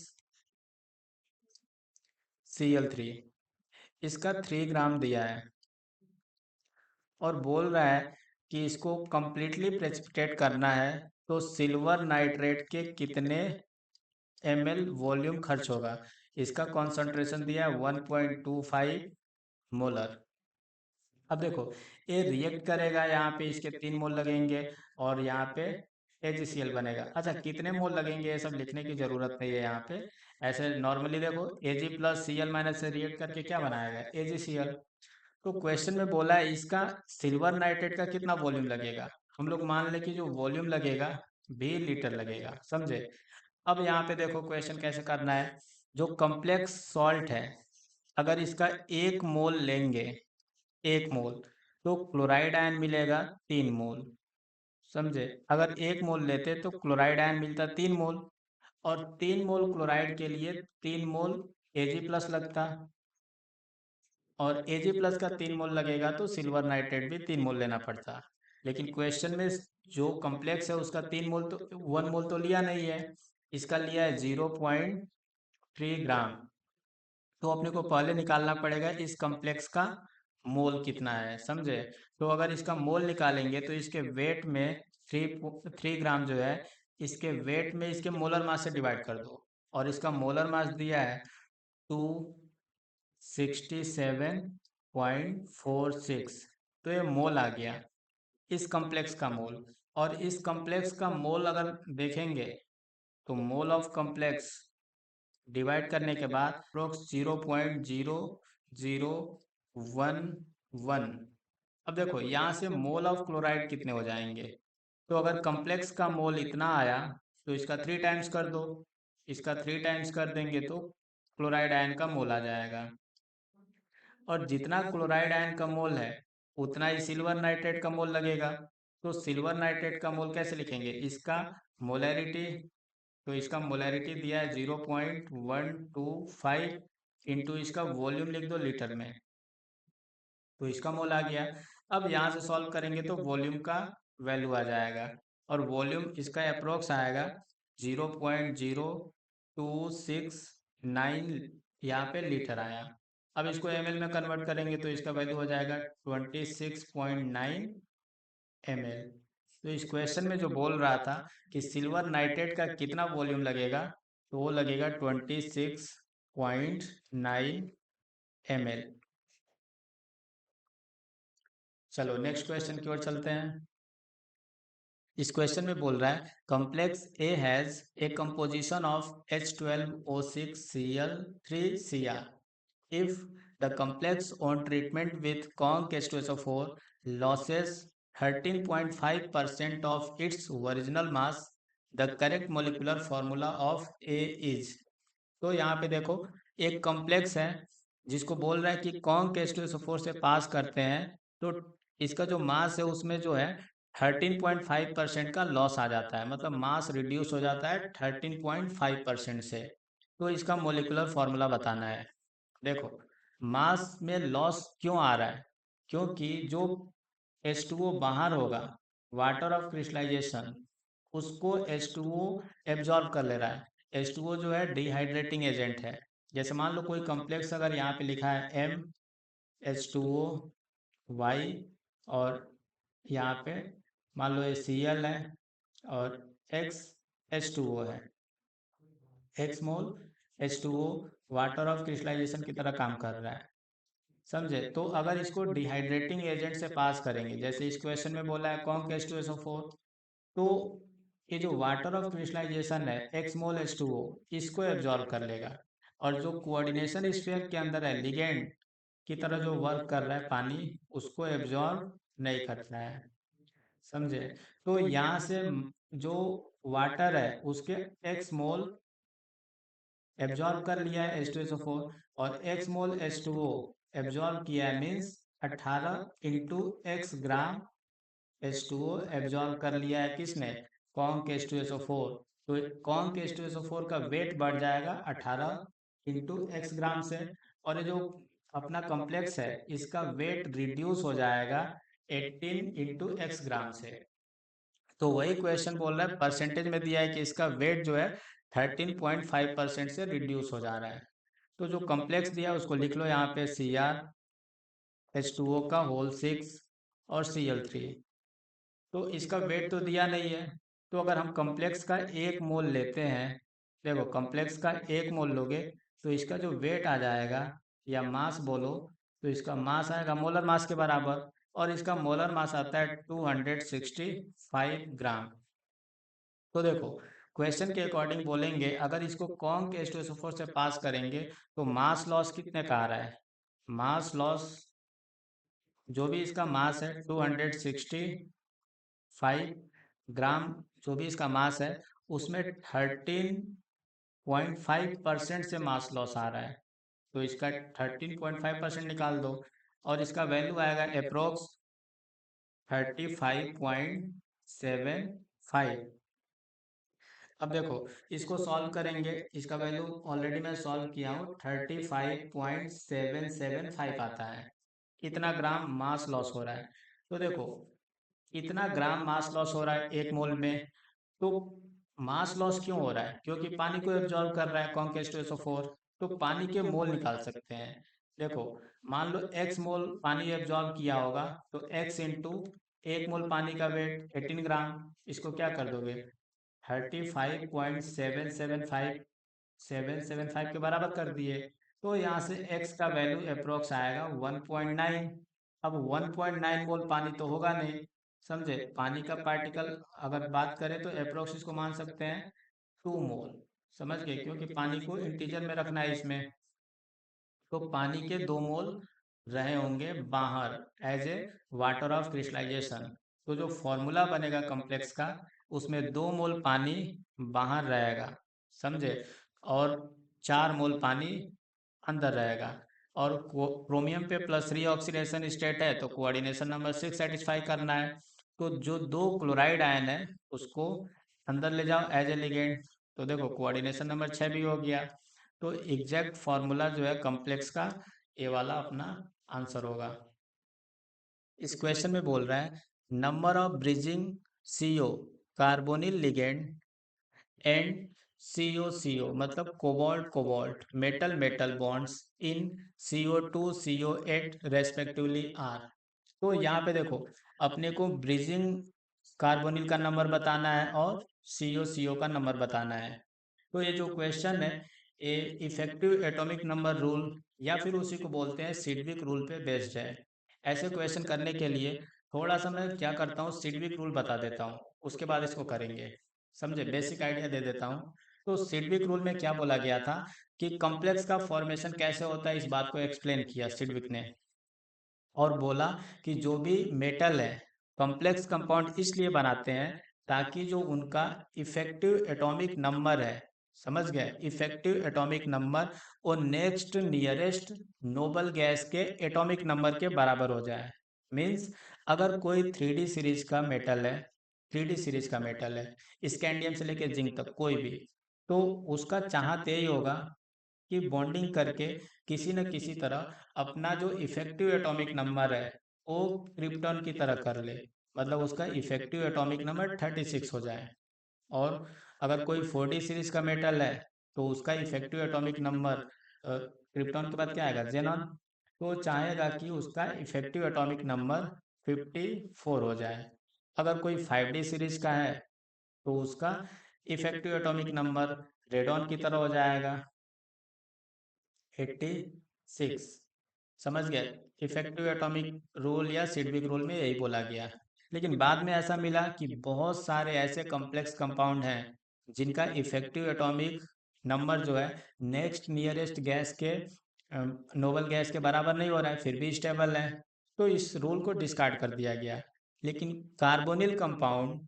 Cl3, इसका 3 ग्राम दिया है, और बोल रहा है कि इसको कंप्लीटली प्रेसिपिटेट करना है तो सिल्वर नाइट्रेट के कितने ml वॉल्यूम खर्च होगा। इसका कॉन्सेंट्रेशन दिया है 1.25 मोलर। अब देखो, ये रिएक्ट करेगा, यहाँ पे इसके 3 मोल लगेंगे और यहाँ पे AgCl बनेगा। अच्छा, कितने मोल लगेंगे ये सब लिखने की जरूरत नहीं है यहाँ पे। ऐसे नॉर्मली देखो, Ag प्लस Cl माइनस से रिएक्ट करके क्या बनाएगा, AgCl। तो क्वेश्चन में बोला है इसका सिल्वर नाइट्रेट का कितना वॉल्यूम लगेगा। हम लोग मान लें कि जो वॉल्यूम लगेगा 20 लीटर लगेगा, समझे। अब यहाँ पे देखो क्वेश्चन कैसे करना है। जो कॉम्प्लेक्स सॉल्ट है, अगर इसका 1 मोल लेंगे, 1 मोल, तो क्लोराइड आयन मिलेगा 3 मोल, समझे। अगर 1 मोल लेते तो क्लोराइड आयन मिलता 3 मोल, और 3 मोल क्लोराइड के लिए 3 मोल Ag प्लस लगता, और Ag प्लस का 3 मोल लगेगा तो सिल्वर नाइट्रेट भी 3 मोल लेना पड़ता। लेकिन क्वेश्चन में जो कॉम्प्लेक्स है उसका 3 मोल तो 1 मोल तो लिया नहीं है, इसका लिया है 0.3 ग्राम। तो अपने को पहले निकालना पड़ेगा इस कॉम्प्लेक्स का मोल कितना है, समझे। तो अगर इसका मोल निकालेंगे तो इसके वेट में 3 ग्राम जो है, इसके वेट में इसके मोलर मास से डिवाइड कर दो, और इसका मोलर मास दिया है 267.46। तो ये मोल आ गया इस कॉम्प्लेक्स का मोल। और इस कॉम्प्लेक्स का मोल अगर देखेंगे तो मोल ऑफ कॉम्प्लेक्स डिवाइड करने के बाद अप्रोक्स 0.0011। अब देखो यहाँ से मोल ऑफ क्लोराइड कितने हो जाएंगे। तो अगर कॉम्प्लेक्स का मोल इतना आया तो इसका 3 टाइम्स कर दो, इसका 3 टाइम्स कर देंगे तो क्लोराइड आयन का मोल आ जाएगा। और जितना क्लोराइड आयन का मोल है उतना ही सिल्वर नाइट्रेट का मोल लगेगा। तो सिल्वर नाइट्रेट का मोल कैसे लिखेंगे, इसका मोलैरिटी, तो इसका मोलैरिटी दिया है 0.125 इंटू इसका वॉल्यूम लिख दो लीटर में, तो इसका मोल आ गया। अब यहाँ से सॉल्व करेंगे तो वॉल्यूम का वैल्यू आ जाएगा, और वॉल्यूम इसका अप्रोक्स आएगा 0.0269, यहाँ पे लीटर आया। अब इसको ml में कन्वर्ट करेंगे तो इसका वैल्यू हो जाएगा 26.9 ml। तो इस क्वेश्चन में जो बोल रहा था कि सिल्वर नाइट्रेट का कितना वॉल्यूम लगेगा, तो वो लगेगा 26.9 ml। चलो नेक्स्ट क्वेश्चन की ओर चलते हैं। इस क्वेश्चन में बोल रहा है complex A has a composition of H12O6Cl3Cr। If the complex on treatment with conc H2SO4 loses 13.5% of its original mass, the correct molecular formula of A is। तो यहाँ पे देखो एक कॉम्प्लेक्स है जिसको बोल रहा है कि कॉन्क H2SO4 से पास करते हैं, तो इसका जो मास है उसमें जो है 13.5% का लॉस आ जाता है, मतलब मास रिड्यूस हो जाता है 13.5% से। तो इसका मोलिकुलर फॉर्मूला बताना है। देखो मास में लॉस क्यों आ रहा है, क्योंकि जो H2O बाहर होगा, वाटर ऑफ क्रिस्टलाइजेशन, उसको H2O एब्जॉर्ब कर ले रहा है। H2O जो है डिहाइड्रेटिंग एजेंट है। जैसे मान लो कोई कॉम्प्लेक्स अगर यहाँ पे लिखा है MH2O और यहाँ पे मान लो ये Cl है और XH2O है, X mole H2O water of crystallisation की तरह काम कर रहा है, समझे। तो अगर इसको डिहाइड्रेटिंग एजेंट से पास करेंगे, जैसे इस क्वेश्चन में बोला है कॉन्क H2SO4, तो ये जो वाटर ऑफ क्रिस्टलाइजेशन है एक्स मोल H2O, इसको एब्जॉर्ब कर लेगा, और जो कोऑर्डिनेशन स्फीयर के अंदर है लिगेंड की तरह जो वर्क कर रहा है पानी, उसको एब्जॉर्ब नहीं करता है, समझे। तो यहाँ से जो वाटर है उसके एक्स मोल एब्जॉर्ब कर लिया है H2SO4, और एक्स मोल H2O एब्जॉर्ब किया है, मीन्स 18 इंटू एक्स ग्राम H2O एब्जॉर्ब कर लिया है किसने, कॉन्क H2SO4। तो कॉन्क H2SO4 का वेट बढ़ जाएगा 18 इंटू एक्स ग्राम से, और ये जो अपना कॉम्प्लेक्स है इसका वेट रिड्यूस हो जाएगा 18 इंटू एक्स ग्राम से। तो वही क्वेश्चन बोल रहा है परसेंटेज में दिया है कि इसका वेट जो है 13.5% से रिड्यूस हो जा रहा है। तो जो कॉम्प्लेक्स दिया है उसको लिख लो यहाँ पे CrH2O का होल 6 और Cl3। तो इसका वेट तो दिया नहीं है, तो अगर हम कॉम्प्लेक्स का 1 मोल लेते हैं, देखो कॉम्प्लेक्स का 1 मोल लोगे तो इसका जो वेट आ जाएगा या मास बोलो, तो इसका मास आएगा मोलर मास के बराबर, और इसका मोलर मास आता है 265 ग्राम। तो देखो, क्वेश्चन के अकॉर्डिंग बोलेंगे, अगर इसको कॉन्क के H2SO4 से पास करेंगे तो मास लॉस कितने का आ रहा है? मास लॉस, जो भी इसका मास है 265 ग्राम, जो भी इसका मास है उसमें 13.5% से मास लॉस आ रहा है। तो इसका 13.5% निकाल दो और इसका वैल्यू आएगा अप्रोक्स 35.75। अब देखो, इसको सॉल्व करेंगे, इसका वैल्यू ऑलरेडी मैं सॉल्व किया हूँ, 35.775 आता है। कितना ग्राम मास लॉस हो रहा है? तो देखो, इतना ग्राम मास लॉस हो रहा है एक मोल में। तो मास लॉस क्यों हो रहा है? क्योंकि पानी को एब्जॉर्ब कर रहा है कॉन्क H2SO4। तो पानी के मोल निकाल सकते हैं। देखो, मान लो x मोल पानी एब्जॉर्ब किया होगा, तो x इंटू एक मोल पानी का वेट 18 ग्राम, इसको क्या कर दोगे, 35.775 के बराबर कर दिए। तो यहाँ से x का वैल्यू अप्रोक्स आएगा 1.9। अब 1.9 मोल पानी तो होगा नहीं, समझे? पानी का पार्टिकल अगर बात करें तो अप्रोक्स इसको मान सकते हैं 2 मोल। समझ गए? क्योंकि पानी को इंटीजर में रखना है इसमें। तो पानी के 2 मोल रहे होंगे बाहर as a water of crystallisation. तो जो फॉर्मूला बनेगा कॉम्प्लेक्स का, उसमें 2 मोल पानी बाहर रहेगा, समझे? और 4 मोल पानी अंदर रहेगा। और क्रोमियम पे +3 ऑक्सीडेशन स्टेट है, तो कोऑर्डिनेशन नंबर 6 सेटिस्फाई करना है। तो जो 2 क्लोराइड आयन है उसको अंदर ले जाओ एज ए लिगेंड। तो देखो, कोऑर्डिनेशन नंबर 6 भी हो गया। तो एग्जैक्ट फार्मूला जो है कॉम्प्लेक्स का, ये वाला अपना आंसर होगा। इस क्वेश्चन में बोल रहा है number of bridging CO carbonyl ligand and CO मतलब cobalt cobalt metal metal bonds in CO2 CO8 respectively are. तो यहाँ पे देखो, अपने को ब्रिजिंग कार्बोनिल का नंबर बताना है और CO का नंबर बताना है। तो ये जो क्वेश्चन है, ये इफेक्टिव एटॉमिक नंबर रूल या फिर उसी को बोलते हैं सिडविक रूल पे बेस्ड है। ऐसे क्वेश्चन करने के लिए थोड़ा सा मैं क्या करता हूँ, सिडविक रूल बता देता हूँ, उसके बाद इसको करेंगे। समझे? बेसिक आइडिया दे देता हूँ। तो सिडविक रूल में क्या बोला गया था कि कॉम्प्लेक्स का फॉर्मेशन कैसे होता है, इस बात को एक्सप्लेन किया सिडविक ने। और बोला कि जो भी मेटल है कॉम्प्लेक्स कंपाउंड इसलिए बनाते हैं ताकि जो उनका इफेक्टिव एटॉमिक नंबर है, समझ गए, इफेक्टिव एटॉमिक नंबर, वो नेक्स्ट नियरेस्ट नोबल गैस के एटॉमिक नंबर के बराबर हो जाए। मीन्स अगर कोई 3D सीरीज का मेटल है, 3D सीरीज का मेटल है स्कैंडियम से लेके जिंक तक कोई भी, तो उसका चाहत यही होगा कि बॉन्डिंग करके किसी न किसी तरह अपना जो इफेक्टिव एटॉमिक नंबर है वो क्रिप्टॉन की तरह कर ले, मतलब उसका इफेक्टिव एटॉमिक नंबर 36 हो जाए। और अगर कोई 4D सीरीज का मेटल है तो उसका इफेक्टिव एटॉमिक नंबर क्रिप्टॉन के बाद क्या आएगा, जेनॉन। तो चाहेगा कि उसका इफेक्टिव एटॉमिक नंबर 54 हो जाए। अगर कोई 5D सीरीज का है तो उसका इफेक्टिव एटॉमिक नंबर रेडॉन की तरह हो जाएगा, 86। समझ गए? इफेक्टिव एटॉमिक रूल या सिडविक रूल में यही बोला गया। लेकिन बाद में ऐसा मिला कि बहुत सारे ऐसे कॉम्प्लेक्स कंपाउंड हैं जिनका इफेक्टिव एटॉमिक नंबर जो है नेक्स्ट नियरेस्ट गैस के नोबल गैस के बराबर नहीं हो रहा है, फिर भी स्टेबल है। तो इस रूल को डिस्कार्ड कर दिया गया। लेकिन कार्बोनिल कंपाउंड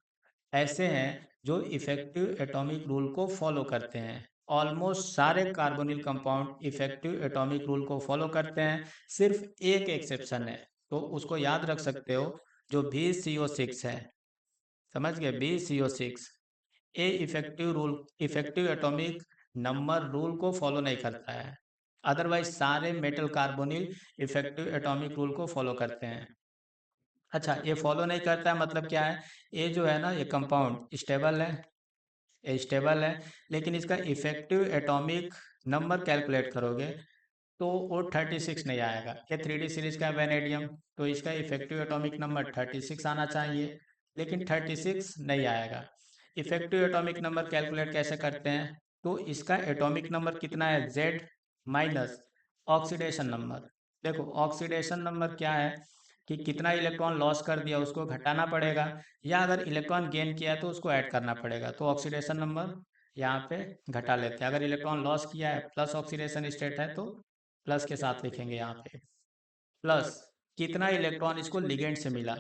ऐसे हैं जो इफेक्टिव एटॉमिक रूल को फॉलो करते हैं। ऑलमोस्ट सारे carbonyl compound effective atomic rule को फॉलो करते हैं, सिर्फ एक एक्सेप्शन है, तो उसको याद रख सकते हो, जो BCO6 है। समझ गए? BCO6 a effective rule, effective atomic number rule को फॉलो नहीं करता है। अदरवाइज सारे metal carbonyl effective atomic rule को फॉलो करते हैं। अच्छा, ये फॉलो नहीं करता है मतलब क्या है? ये जो है ना, ये कंपाउंड स्टेबल है, ये स्टेबल है, लेकिन इसका इफेक्टिव एटॉमिक नंबर कैलकुलेट करोगे तो वो 36 नहीं आएगा। ये 3D सीरीज का वेनेडियम, तो इसका इफेक्टिव एटॉमिक नंबर 36 आना चाहिए, लेकिन 36 नहीं आएगा। इफेक्टिव एटॉमिक नंबर कैलकुलेट कैसे करते हैं? तो इसका एटॉमिक नंबर कितना है, Z माइनस ऑक्सीडेशन नंबर। देखो, ऑक्सीडेशन नंबर क्या है, कि कितना इलेक्ट्रॉन लॉस कर दिया उसको घटाना पड़ेगा, या अगर इलेक्ट्रॉन गेन किया है तो उसको ऐड करना पड़ेगा। तो ऑक्सीडेशन नंबर यहाँ पे घटा लेते हैं। अगर इलेक्ट्रॉन लॉस किया है प्लस ऑक्सीडेशन स्टेट है तो प्लस के साथ लिखेंगे यहाँ पे, प्लस कितना इलेक्ट्रॉन इसको लिगेंड से मिला।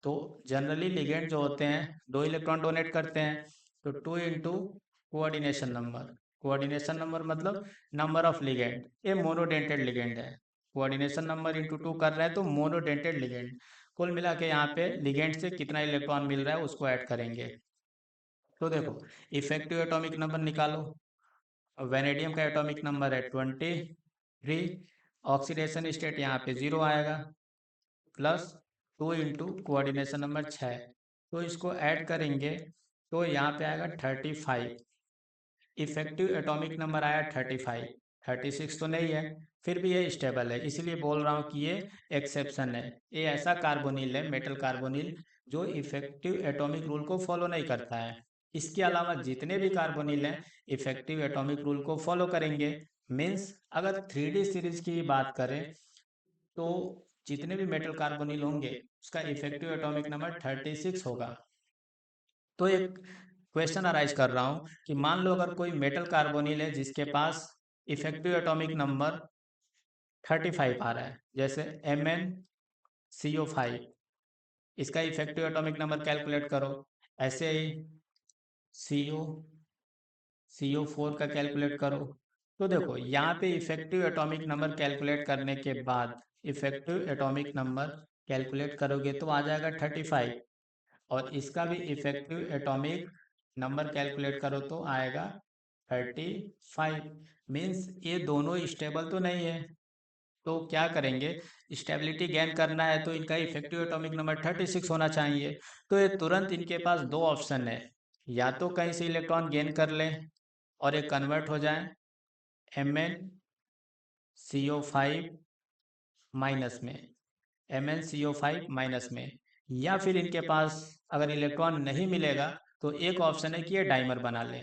तो जनरली लिगेंड जो होते हैं 2 इलेक्ट्रॉन डोनेट करते हैं, तो 2 into coordination number. Coordination number मतलब नंबर ऑफ लिगेंड, ये मोनोडेंटेड लिगेंड है। कोऑर्डिनेशन नंबर इंटू 2 कर रहे हैं तो मोनोडेंटेड लिगेंड। कुल मिला के यहाँ पे लिगेंड से कितना इलेक्ट्रॉन मिल रहा है उसको ऐड करेंगे। तो देखो इफेक्टिव एटॉमिक नंबर निकालो। वेनेडियम का एटॉमिक नंबर है 23, ऑक्सीडेशन स्टेट यहाँ पे 0 आएगा, प्लस 2 इंटू कोऑर्डिनेशन नंबर 6। तो इसको ऐड करेंगे तो यहाँ पे आएगा 35। इफेक्टिव एटॉमिक नंबर आया 35। 36 तो नहीं है, फिर भी ये स्टेबल है, इसीलिए बोल रहा हूँ कि ये एक्सेप्शन है। ये ऐसा कार्बोनिल है, मेटल कार्बोनिल, जो इफेक्टिव एटॉमिक रूल को फॉलो नहीं करता है। इसके अलावा जितने भी कार्बोनिल हैं इफेक्टिव एटॉमिक रूल को फॉलो करेंगे। मीन्स अगर 3D सीरीज की बात करें तो जितने भी मेटल कार्बोनिल होंगे उसका इफेक्टिव एटॉमिक नंबर 36 होगा। तो एक क्वेश्चन अराइज कर रहा हूँ कि मान लो अगर कोई मेटल कार्बोनिल है जिसके पास इफेक्टिव एटॉमिक नंबर 35 आ रहा है, जैसे MnCO5, इसका इफेक्टिव एटॉमिक नंबर कैलकुलेट करो। ऐसे ही CO4 का कैलकुलेट करो। तो देखो यहाँ पे इफेक्टिव एटॉमिक नंबर कैलकुलेट करने के बाद इफेक्टिव एटॉमिक नंबर कैलकुलेट करोगे तो आ जाएगा 35, और इसका भी इफेक्टिव एटॉमिक नंबर कैलकुलेट करो तो आएगा 35। मीन्स ये दोनों स्टेबल तो नहीं है। तो क्या करेंगे, स्टेबिलिटी गेन करना है तो इनका इफेक्टिव एटॉमिक नंबर 36 होना चाहिए। तो ये तुरंत इनके पास दो ऑप्शन है, या तो कहीं से इलेक्ट्रॉन गेन कर लें और ये कन्वर्ट हो जाए MnCO5 माइनस में, MnCO5 माइनस में, या फिर इनके पास अगर इलेक्ट्रॉन नहीं मिलेगा तो एक ऑप्शन है कि ये डाइमर बना ले,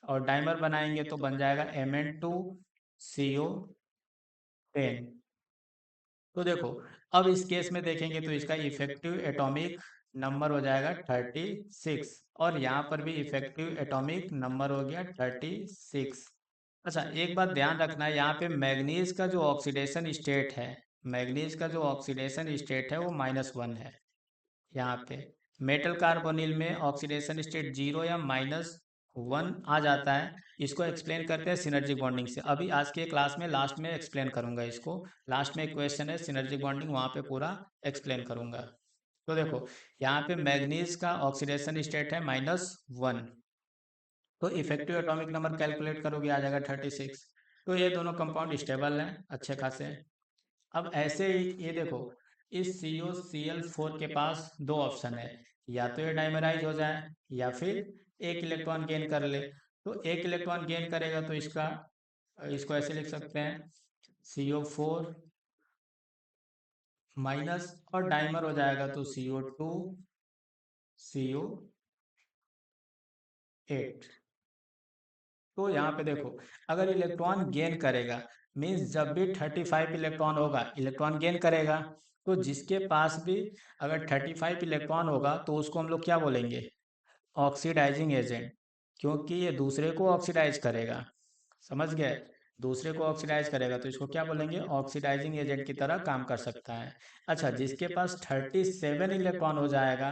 और डाइमर बनाएंगे तो बन जाएगा Mn2CO10। तो देखो अब इस केस में देखेंगे तो इसका इफेक्टिव एटॉमिक नंबर हो जाएगा 36, और यहाँ पर भी इफेक्टिव एटॉमिक नंबर हो गया 36। अच्छा एक बात ध्यान रखना है, यहाँ पे मैग्नीज का जो ऑक्सीडेशन स्टेट है, मैग्नीज का जो ऑक्सीडेशन स्टेट है वो -1 है। यहाँ पे मेटल कार्बोनिल में ऑक्सीडेशन स्टेट 0 या -1 आ जाता है। इसको एक्सप्लेन करते हैं सिनर्जी बॉन्डिंग से। अभी आज के क्लास में लास्ट में एक्सप्लेन करूंगा इसको। लास्ट में एक क्वेश्चन है सिनर्जी बॉन्डिंग, वहाँ पे पूरा एक्सप्लेन करूंगा। तो देखो यहाँ पे मैग्नीज का ऑक्सीडेशन स्टेट है -1, तो इफेक्टिव एटॉमिक नंबर कैलकुलेट करोगे आ जाएगा 36। तो ये दोनों कंपाउंड स्टेबल हैं अच्छे खासे। अब ऐसे ही ये देखो इस COCl4 के पास दो ऑप्शन है, या तो ये डाइमराइज हो जाए या फिर एक इलेक्ट्रॉन गेन कर ले। तो एक इलेक्ट्रॉन गेन करेगा तो इसका इसको ऐसे लिख सकते हैं CO4 माइनस, और डाइमर हो जाएगा तो CO2CO8। तो यहाँ पे देखो अगर इलेक्ट्रॉन गेन करेगा, मीन्स जब भी 35 इलेक्ट्रॉन होगा इलेक्ट्रॉन गेन करेगा, तो जिसके पास भी अगर 35 इलेक्ट्रॉन होगा तो उसको हम लोग क्या बोलेंगे, ऑक्सीडाइजिंग एजेंट, क्योंकि ये दूसरे को ऑक्सीडाइज करेगा। समझ गए, दूसरे को ऑक्सीडाइज करेगा तो इसको क्या बोलेंगे, ऑक्सीडाइजिंग एजेंट की तरह काम कर सकता है। अच्छा जिसके पास 37 इलेक्ट्रॉन हो जाएगा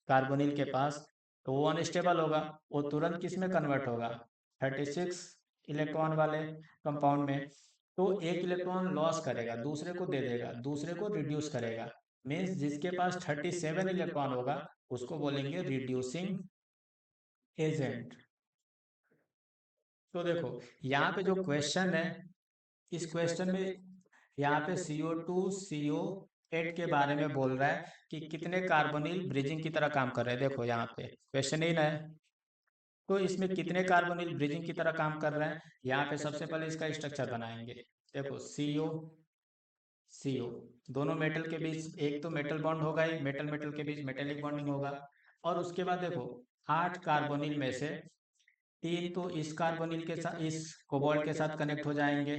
कार्बोनिल के पास, तो वो अनस्टेबल होगा, वो तुरंत किस में कन्वर्ट होगा, 36 इलेक्ट्रॉन वाले कंपाउंड में। तो एक इलेक्ट्रॉन लॉस करेगा दूसरे को दे देगा, दूसरे को रिड्यूस करेगा। मीन्स जिसके पास 37 इलेक्ट्रॉन होगा उसको बोलेंगे रिड्यूसिंग एजेंट। तो देखो यहाँ पे जो क्वेश्चन है, इस क्वेश्चन में यहाँ पे CO2CO8 के बारे में बोल रहा है कि कितने कार्बोनिल ब्रिजिंग की तरह काम कर रहे हैं। देखो यहाँ पे क्वेश्चन ही ना है, तो इसमें कितने कार्बोनिल ब्रिजिंग की तरह काम कर रहे हैं। यहाँ पे सबसे पहले इसका स्ट्रक्चर बनाएंगे। देखो CO दोनों मेटल के बीच एक तो मेटल बॉन्ड होगा ही, मेटल मेटल के बीच मेटेलिक बॉन्डिंग होगा। और उसके बाद देखो 8 कार्बोनिल में से 3 तो इस कार्बोनिल के साथ इस कोबाल्ट के साथ कनेक्ट हो जाएंगे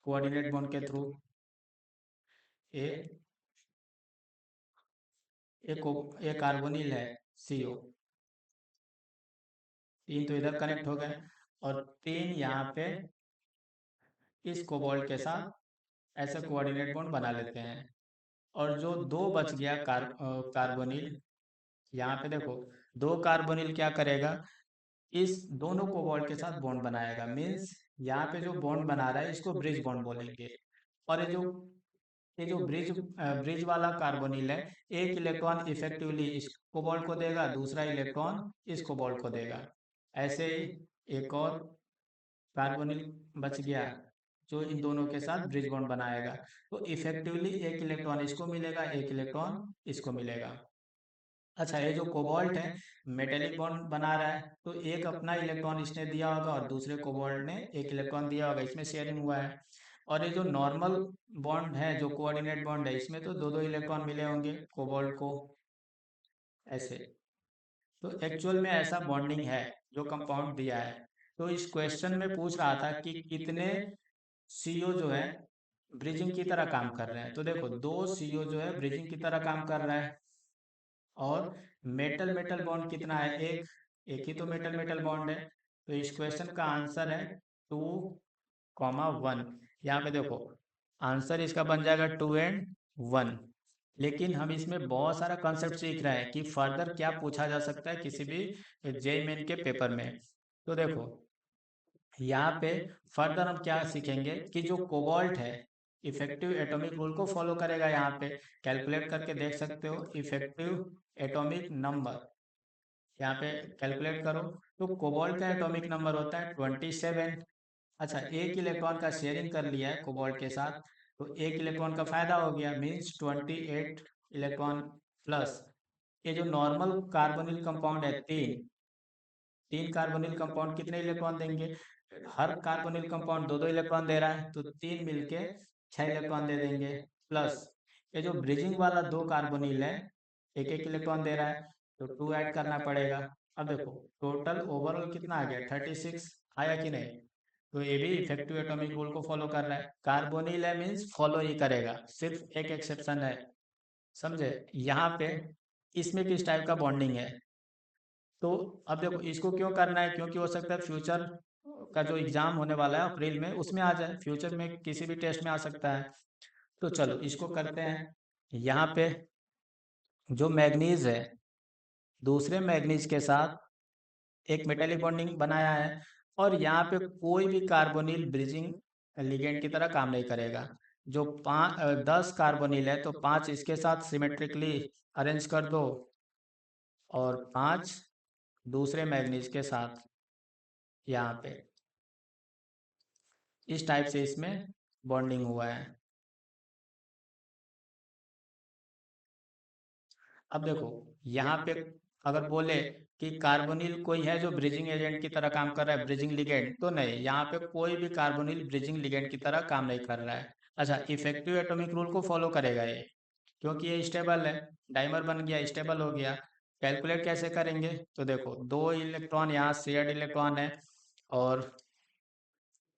कोऑर्डिनेट बॉन्ड के थ्रू, ए एक कार्बोनिल है CO, तीन तो इधर कनेक्ट हो गए और तीन यहाँ पे इस कोबाल्ट के साथ ऐसे कोऑर्डिनेट बॉन्ड बना लेते हैं। और जो दो बच गया कार्बोनिल, यहाँ पे देखो दो कार्बोनिल क्या करेगा, इस दोनों कोबाल्ट के साथ बॉन्ड बनाएगा। मीन्स यहाँ पे जो बॉन्ड बना रहा है इसको ब्रिज बॉन्ड बोलेंगे। और ये जो ब्रिज वाला कार्बोनिल है, एक इलेक्ट्रॉन इफेक्टिवली इस कोबाल्ट को देगा, दूसरा इलेक्ट्रॉन इस कोबाल्ट को देगा। ऐसे ही एक और कार्बोनिल बच गया जो इन दोनों के साथ ब्रिज बॉन्ड बनाएगा। तो इफेक्टिवली एक इलेक्ट्रॉन इसको मिलेगा, एक इलेक्ट्रॉन इसको मिलेगा। अच्छा, ये जो कोबाल्ट है मेटेलिक बॉन्ड बना रहा है, तो एक अपना इलेक्ट्रॉन इसने दिया होगा और दूसरे कोबाल्ट ने एक इलेक्ट्रॉन दिया होगा, इसमें शेयरिंग हुआ है। और ये जो नॉर्मल बॉन्ड है, जो कोऑर्डिनेट बॉन्ड है, इसमें तो दो दो इलेक्ट्रॉन मिले होंगे कोबाल्ट को ऐसे। तो एक्चुअल में ऐसा बॉन्डिंग है जो कंपाउंड दिया है। तो इस क्वेश्चन में पूछ रहा था कि कितने CO जो है ब्रिजिंग की तरह काम कर रहे हैं। तो देखो दो CO जो है ब्रिजिंग की तरह काम कर रहा है। और मेटल मेटल बॉन्ड कितना है, एक एक ही तो मेटल मेटल बॉन्ड है। तो इस क्वेश्चन का आंसर है 2,1। यहाँ पे देखो आंसर इसका बन जाएगा 2 and 1। लेकिन हम इसमें बहुत सारा कॉन्सेप्ट सीख रहे हैं कि फर्दर क्या पूछा जा सकता है किसी भी JEE मेन के पेपर में। तो देखो यहाँ पे फर्दर हम क्या सीखेंगे कि जो कोबाल्ट है इफेक्टिव एटॉमिक रूल को फॉलो करेगा। यहाँ पे कैलकुलेट करके देख सकते हो इफेक्टिव एटॉमिक नंबर, यहाँ पे कैलकुलेट करो। तो कोबाल्ट का एटॉमिक नंबर होता है 27। अच्छा, एक इलेक्ट्रॉन का शेयरिंग कर लिया है कोबाल्ट के साथ, तो एक इलेक्ट्रॉन का फायदा हो गया, मीन्स 28 इलेक्ट्रॉन प्लस ये जो नॉर्मल कार्बोनिल कंपाउंड है तीन, तीन कार्बोनिल कंपाउंड कितने इलेक्ट्रॉन देंगे, हर कार्बोनिल कंपाउंड दो दो इलेक्ट्रॉन दे रहा है, तो तीन मिलके 6 इलेक्ट्रॉन दे देंगे। प्लस ये जो ब्रिजिंग वाला दो कार्बोनिल है एक एक इलेक्ट्रॉन दे रहा है, तो 2 ऐड करना पड़ेगा। अब देखो टोटल ओवरऑल कितना आ गया, 36 आया कि नहीं। तो ये भी इफेक्टिव एटॉमिक रूल को फॉलो कर रहा है। कार्बोनिल है मीन्स फॉलो ही करेगा, सिर्फ एक एक्सेप्शन है, समझे। यहाँ पे इसमें किस टाइप का बॉन्डिंग है। तो अब देखो इसको क्यों करना है, क्योंकि हो सकता है फ्यूचर का जो एग्जाम होने वाला है अप्रैल में उसमें आ जाए, फ्यूचर में किसी भी टेस्ट में आ सकता है। तो चलो इसको करते हैं। यहाँ पे जो मैग्नीज है दूसरे मैग्नीज के साथ एक मेटेलिक बॉन्डिंग बनाया है, और यहाँ पे कोई भी कार्बोनिल ब्रिजिंग लिगेंड की तरह काम नहीं करेगा। जो 10 कार्बोनिल है तो 5 इसके साथ सिमेट्रिकली अरेंज कर दो और 5 दूसरे मैग्नीज के साथ यहाँ पे इस टाइप से इसमें बॉन्डिंग हुआ है। अब देखो यहाँ पे अगर बोले कि कार्बोनिल कोई है जो ब्रिजिंग एजेंट की तरह काम कर रहा है, ब्रिजिंग लिगेंड, तो नहीं, यहाँ पे कोई भी कार्बोनिल ब्रिजिंग लिगेंड की तरह काम नहीं कर रहा है। अच्छा, इफेक्टिव एटॉमिक रूल को फॉलो करेगा ये, क्योंकि ये स्टेबल है, डाइमर बन गया, स्टेबल हो गया। कैलकुलेट कैसे करेंगे, तो देखो दो इलेक्ट्रॉन यहाँ शेयर्ड इलेक्ट्रॉन है, और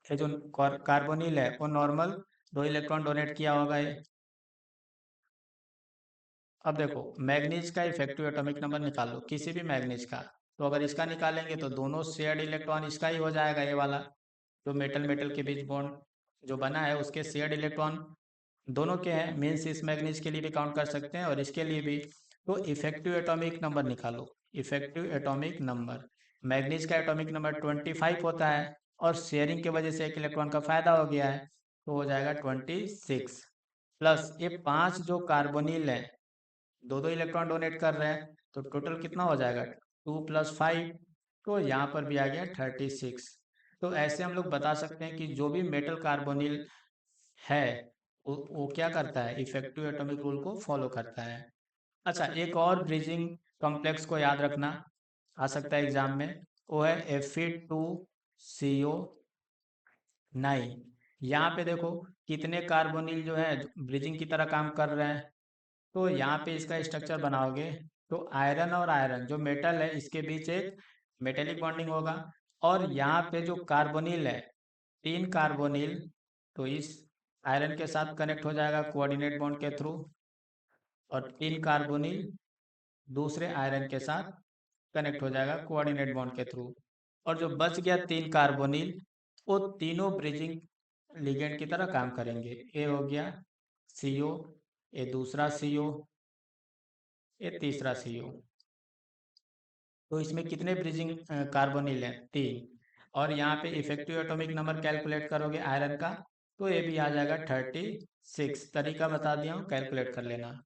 ये जो कार्बोनिल है वो नॉर्मल दो इलेक्ट्रॉन डोनेट किया होगा ये। अब देखो मैग्नीज का इफेक्टिव एटॉमिक नंबर निकाल लो किसी भी मैग्नीज का, तो अगर इसका निकालेंगे तो दोनों शेयर्ड इलेक्ट्रॉन इसका ही हो जाएगा, ये वाला जो मेटल मेटल के बीच बॉन्ड जो बना है उसके शेयर्ड इलेक्ट्रॉन दोनों के हैं, मीन्स इस मैग्नीज के लिए भी काउंट कर सकते हैं और इसके लिए भी। तो इफेक्टिव एटॉमिक नंबर निकालो, इफेक्टिव एटॉमिक नंबर, मैग्नीज का एटॉमिक नंबर 25 होता है, और शेयरिंग की वजह से एक इलेक्ट्रॉन का फायदा हो गया है, तो हो जाएगा 26। प्लस ये 5 जो कार्बोनिल है दो दो इलेक्ट्रॉन डोनेट कर रहे हैं, तो टोटल कितना हो जाएगा, 2 + 5, तो यहाँ पर भी आ गया 36। तो ऐसे हम लोग बता सकते हैं कि जो भी मेटल कार्बोनिल है वो क्या करता है, इफेक्टिव एटॉमिक रूल को फॉलो करता है। अच्छा, एक और ब्रिजिंग कॉम्प्लेक्स को याद रखना आ सकता है एग्जाम में, वो है Fe2CO9। यहाँ पे देखो कितने कार्बोनिल जो है ब्रिजिंग की तरह काम कर रहे हैं, तो यहाँ पे इसका स्ट्रक्चर बनाओगे तो आयरन और आयरन जो मेटल है इसके बीच एक मेटेलिक बॉन्डिंग होगा, और यहाँ पे जो कार्बोनिल है तीन कार्बोनिल, तो इस आयरन के साथ कनेक्ट हो जाएगा कोऑर्डिनेट बॉन्ड के थ्रू, और तीन कार्बोनिल दूसरे आयरन के साथ कनेक्ट हो जाएगा कोऑर्डिनेट बॉन्ड के थ्रू। और जो बच गया 3 कार्बोनिल, वो तीनों ब्रिजिंग लिगेंड की तरह काम करेंगे। ए हो गया CO, ये दूसरा CO, ये तीसरा CO। तो इसमें कितने ब्रिजिंग कार्बोनिल हैं? 3। और यहाँ पे इफेक्टिव एटॉमिक नंबर कैलकुलेट करोगे आयरन का, तो ये भी आ जाएगा 36। तरीका बता दिया हूँ, कैलकुलेट कर लेना।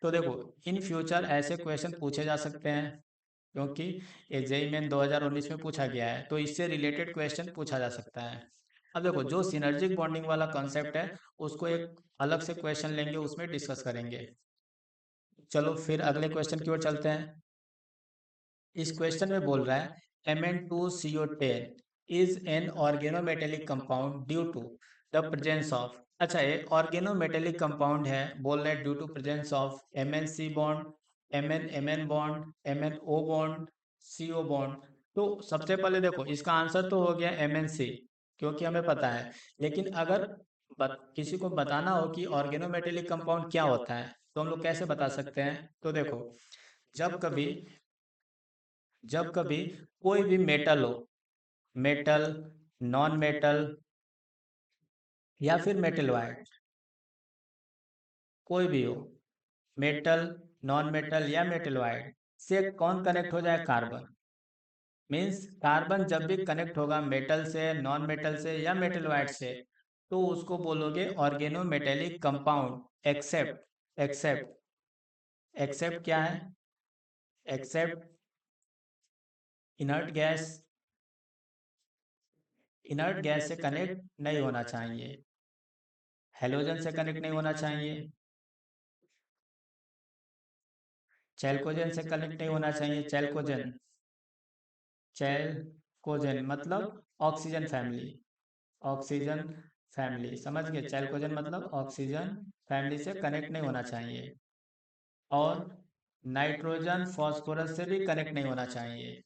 तो देखो, इन फ्यूचर ऐसे क्वेश्चन पूछे जा सकते हैं, क्योंकि ये जेईई मेन 2019 में पूछा गया है, तो इससे रिलेटेड क्वेश्चन पूछा जा सकता है। अब देखो, जो सिनर्जिक बॉन्डिंग वाला कॉन्सेप्ट है, उसको एक अलग से क्वेश्चन लेंगे, उसमें डिस्कस करेंगे। चलो फिर अगले क्वेश्चन की ओर चलते हैं। इस क्वेश्चन में बोल रहा है Mn2CO10 is an organometallic compound due to the presence of. अच्छा, ये ऑर्गेनोमेटेलिक कंपाउंड है, बोल रहे हैं due to presence of MnC bond, MnMn bond, MnO bond, CO bond. तो सबसे पहले देखो, इसका आंसर तो हो गया MnC, क्योंकि हमें पता है। लेकिन अगर किसी को बताना हो कि ऑर्गेनोमेटेलिक कंपाउंड क्या होता है, तो हम लोग कैसे बता सकते हैं? तो देखो, जब कभी जब कभी कोई भी मेटल हो, मेटल, नॉन मेटल या फिर मेटल वाइट, कोई भी हो, मेटल, नॉन मेटल या मेटल वाइट से कौन कनेक्ट हो जाए? कार्बन। मीन्स कार्बन जब भी कनेक्ट होगा मेटल से, नॉन मेटल से या मेटल वाइट से, तो उसको बोलोगे organometallic compound. Except except except क्या है? Except inert gas, inert gas से कनेक्ट नहीं होना चाहिए, हेलोजन से कनेक्ट नहीं होना चाहिए, चैल्कोजेन से कनेक्ट नहीं होना चाहिए। चैल्कोजेन, चैल्कोजेन मतलब ऑक्सीजन फैमिली, ऑक्सीजन फैमिली, समझ गए? चैल्कोजेन मतलब ऑक्सीजन फैमिली से कनेक्ट नहीं होना चाहिए। और नाइट्रोजन फॉस्फोरस से भी कनेक्ट नहीं होना चाहिए।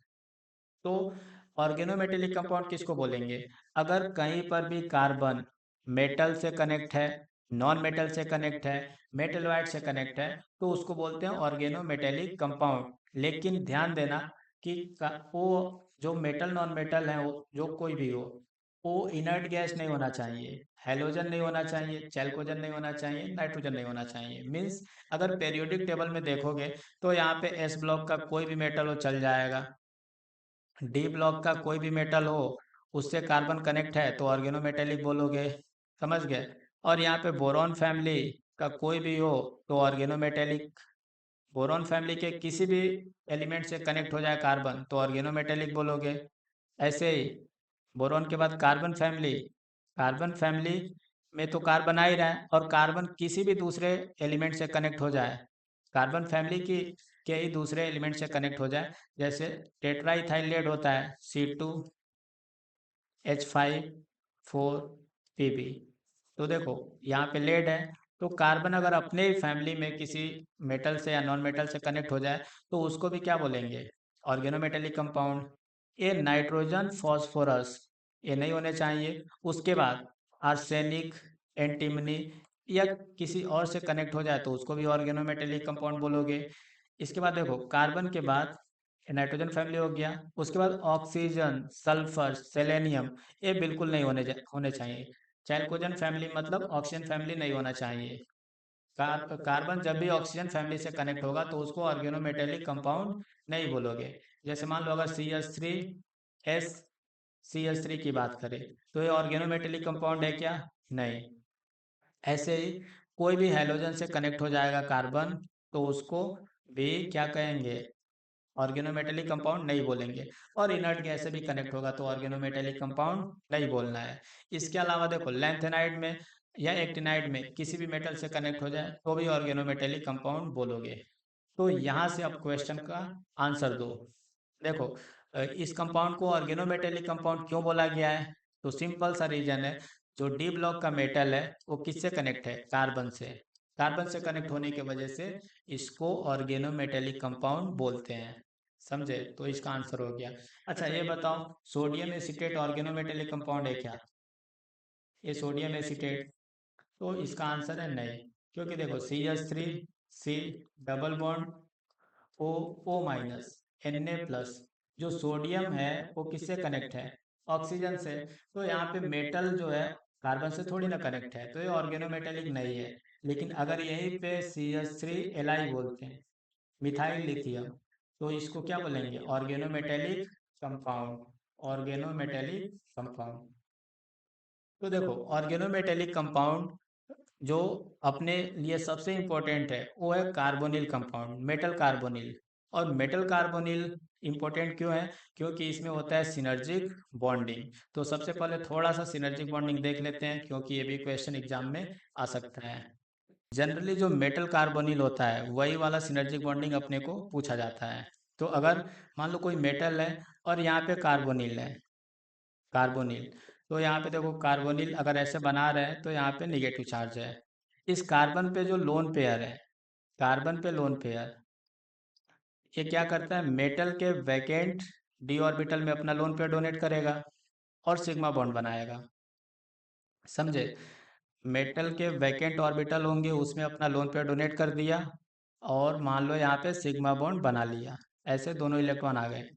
तो ऑर्गेनोमेटेलिक कंपाउंड किसको बोलेंगे? अगर कहीं पर भी कार्बन मेटल से कनेक्ट है, नॉन मेटल से कनेक्ट है, मेटल वाइट से कनेक्ट है, तो उसको बोलते हैं ऑर्गेनोमेटेलिक कंपाउंड। लेकिन ध्यान देना कि वो जो मेटल नॉन मेटल है, वो जो कोई भी हो, वो इनर्ट गैस नहीं होना चाहिए, हेलोजन नहीं होना चाहिए, चैल्कोजन नहीं होना चाहिए, नाइट्रोजन नहीं होना चाहिए। मीन्स अगर पेरियोडिक टेबल में देखोगे, तो यहाँ पे S ब्लॉक का कोई भी मेटल हो चल जाएगा, डी ब्लॉक का कोई भी मेटल हो, उससे कार्बन कनेक्ट है तो ऑर्गेनोमेटेलिक बोलोगे। समझ गए? और यहाँ पे बोरॉन फैमिली का कोई भी हो तो ऑर्गेनोमेटेलिक। बोरॉन फैमिली के किसी भी एलिमेंट से कनेक्ट हो जाए कार्बन तो ऑर्गेनोमेटेलिक बोलोगे। ऐसे ही बोरॉन के बाद कार्बन फैमिली, कार्बन फैमिली में तो कार्बन आ ही रहा है, और कार्बन किसी भी दूसरे एलिमेंट से कनेक्ट हो जाए, कार्बन फैमिली की के ही दूसरे एलिमेंट से कनेक्ट हो जाए, जैसे टेट्राइथाइल लेड होता है C2H5 4Pb। तो देखो, यहाँ पे लेड है, तो कार्बन अगर अपने फैमिली में किसी मेटल से या नॉन मेटल से कनेक्ट हो जाए, तो उसको भी क्या बोलेंगे? Organometallic compound. ये नाइट्रोजन फॉस्फोरस ये नहीं होने चाहिए। उसके बाद आर्सेनिक, एंटीमनी या किसी और से कनेक्ट हो जाए तो उसको भी ऑर्गेनोमेटेलिक कंपाउंड बोलोगे। इसके बाद देखो, कार्बन के बाद नाइट्रोजन फैमिली हो गया, उसके बाद ऑक्सीजन, सल्फर, सेलेनियम, ये बिल्कुल नहीं होने चाहिए। चैल्कोजन फैमिली मतलब ऑक्सीजन फैमिली नहीं होना चाहिए। कार्बन जब भी ऑक्सीजन फैमिली से कनेक्ट होगा तो उसको ऑर्गेनोमेटेलिक कंपाउंड नहीं बोलोगे। जैसे मान लो अगर CH3 की बात करें, तो ये ऑर्गेनोमेटेलिक कंपाउंड है क्या? नहीं। ऐसे ही कोई भी हैलोजन से कनेक्ट हो जाएगा कार्बन, तो उसको भी क्या कहेंगे? ऑर्गेनोमेटेलिक कंपाउंड नहीं बोलेंगे। और इनर्ट गैस से भी कनेक्ट होगा तो ऑर्गेनोमेटेलिक कंपाउंड नहीं बोलना है। इसके अलावा देखो, लैंथेनाइड में या एक्टिनाइड में किसी भी मेटल से कनेक्ट हो जाए तो भी ऑर्गेनोमेटेलिक कंपाउंड बोलोगे। तो यहाँ से अब क्वेश्चन का आंसर दो। देखो, इस कंपाउंड को ऑर्गेनोमेटेलिक कंपाउंड क्यों बोला गया है? तो सिंपल सा रीजन है, जो डी ब्लॉक का मेटल है वो किससे कनेक्ट है? कार्बन से। कार्बन से कनेक्ट होने की वजह से इसको ऑर्गेनोमेटेलिक कंपाउंड बोलते हैं। समझे? तो इसका आंसर हो गया। अच्छा, ये बताओ, सोडियम एसीटेट ऑर्गेनोमेटेलिक कंपाउंड है क्या? ये सोडियम एसीटेट, तो इसका आंसर है नहीं। क्योंकि देखो, CH3 C double bond O O minus Na+, जो सोडियम है वो किससे कनेक्ट है? ऑक्सीजन से। तो यहाँ पे मेटल जो है कार्बन से थोड़ी ना कनेक्ट है, तो ये ऑर्गेनोमेटेलिक नहीं है। लेकिन अगर यहीं पे CH3Li बोलते हैं, मिथाइल लिथियम, तो इसको क्या बोलेंगे? Organometallic compound. Organometallic compound. तो देखो, ऑर्गेनोमेटेलिक कंपाउंड जो अपने लिए सबसे इम्पोर्टेंट है वो है कार्बोनिल कंपाउंड, मेटल कार्बोनिल। और मेटल कार्बोनिल इम्पोर्टेंट क्यों है? क्योंकि इसमें होता है सिनर्जिक बॉन्डिंग। तो सबसे पहले थोड़ा सा सिनर्जिक बॉन्डिंग देख लेते हैं, क्योंकि ये भी क्वेश्चन एग्जाम में आ सकता है। जनरली जो मेटल कार्बोनिल होता है वही वाला सिनर्जिक बॉन्डिंग अपने को पूछा जाता है। तो अगर मान लो कोई मेटल है और यहाँ पे कार्बोनिल है, कार्बोनिल, तो यहाँ पे देखो कार्बोनिल अगर ऐसे बना रहे हैं तो यहाँ पे निगेटिव चार्ज है। इस कार्बन पे जो लोन पेयर है, कार्बन पे लोन पेयर, ये क्या करता है? मेटल के वैकेंट डी ऑर्बिटल में अपना लोन पेयर डोनेट करेगा और सिग्मा बॉन्ड बनाएगा। समझे? मेटल के वैकेंट ऑर्बिटल होंगे, उसमें अपना लोन पेयर डोनेट कर दिया और मान लो यहाँ पे सिग्मा बॉन्ड बना लिया। ऐसे दोनों इलेक्ट्रॉन आ गए।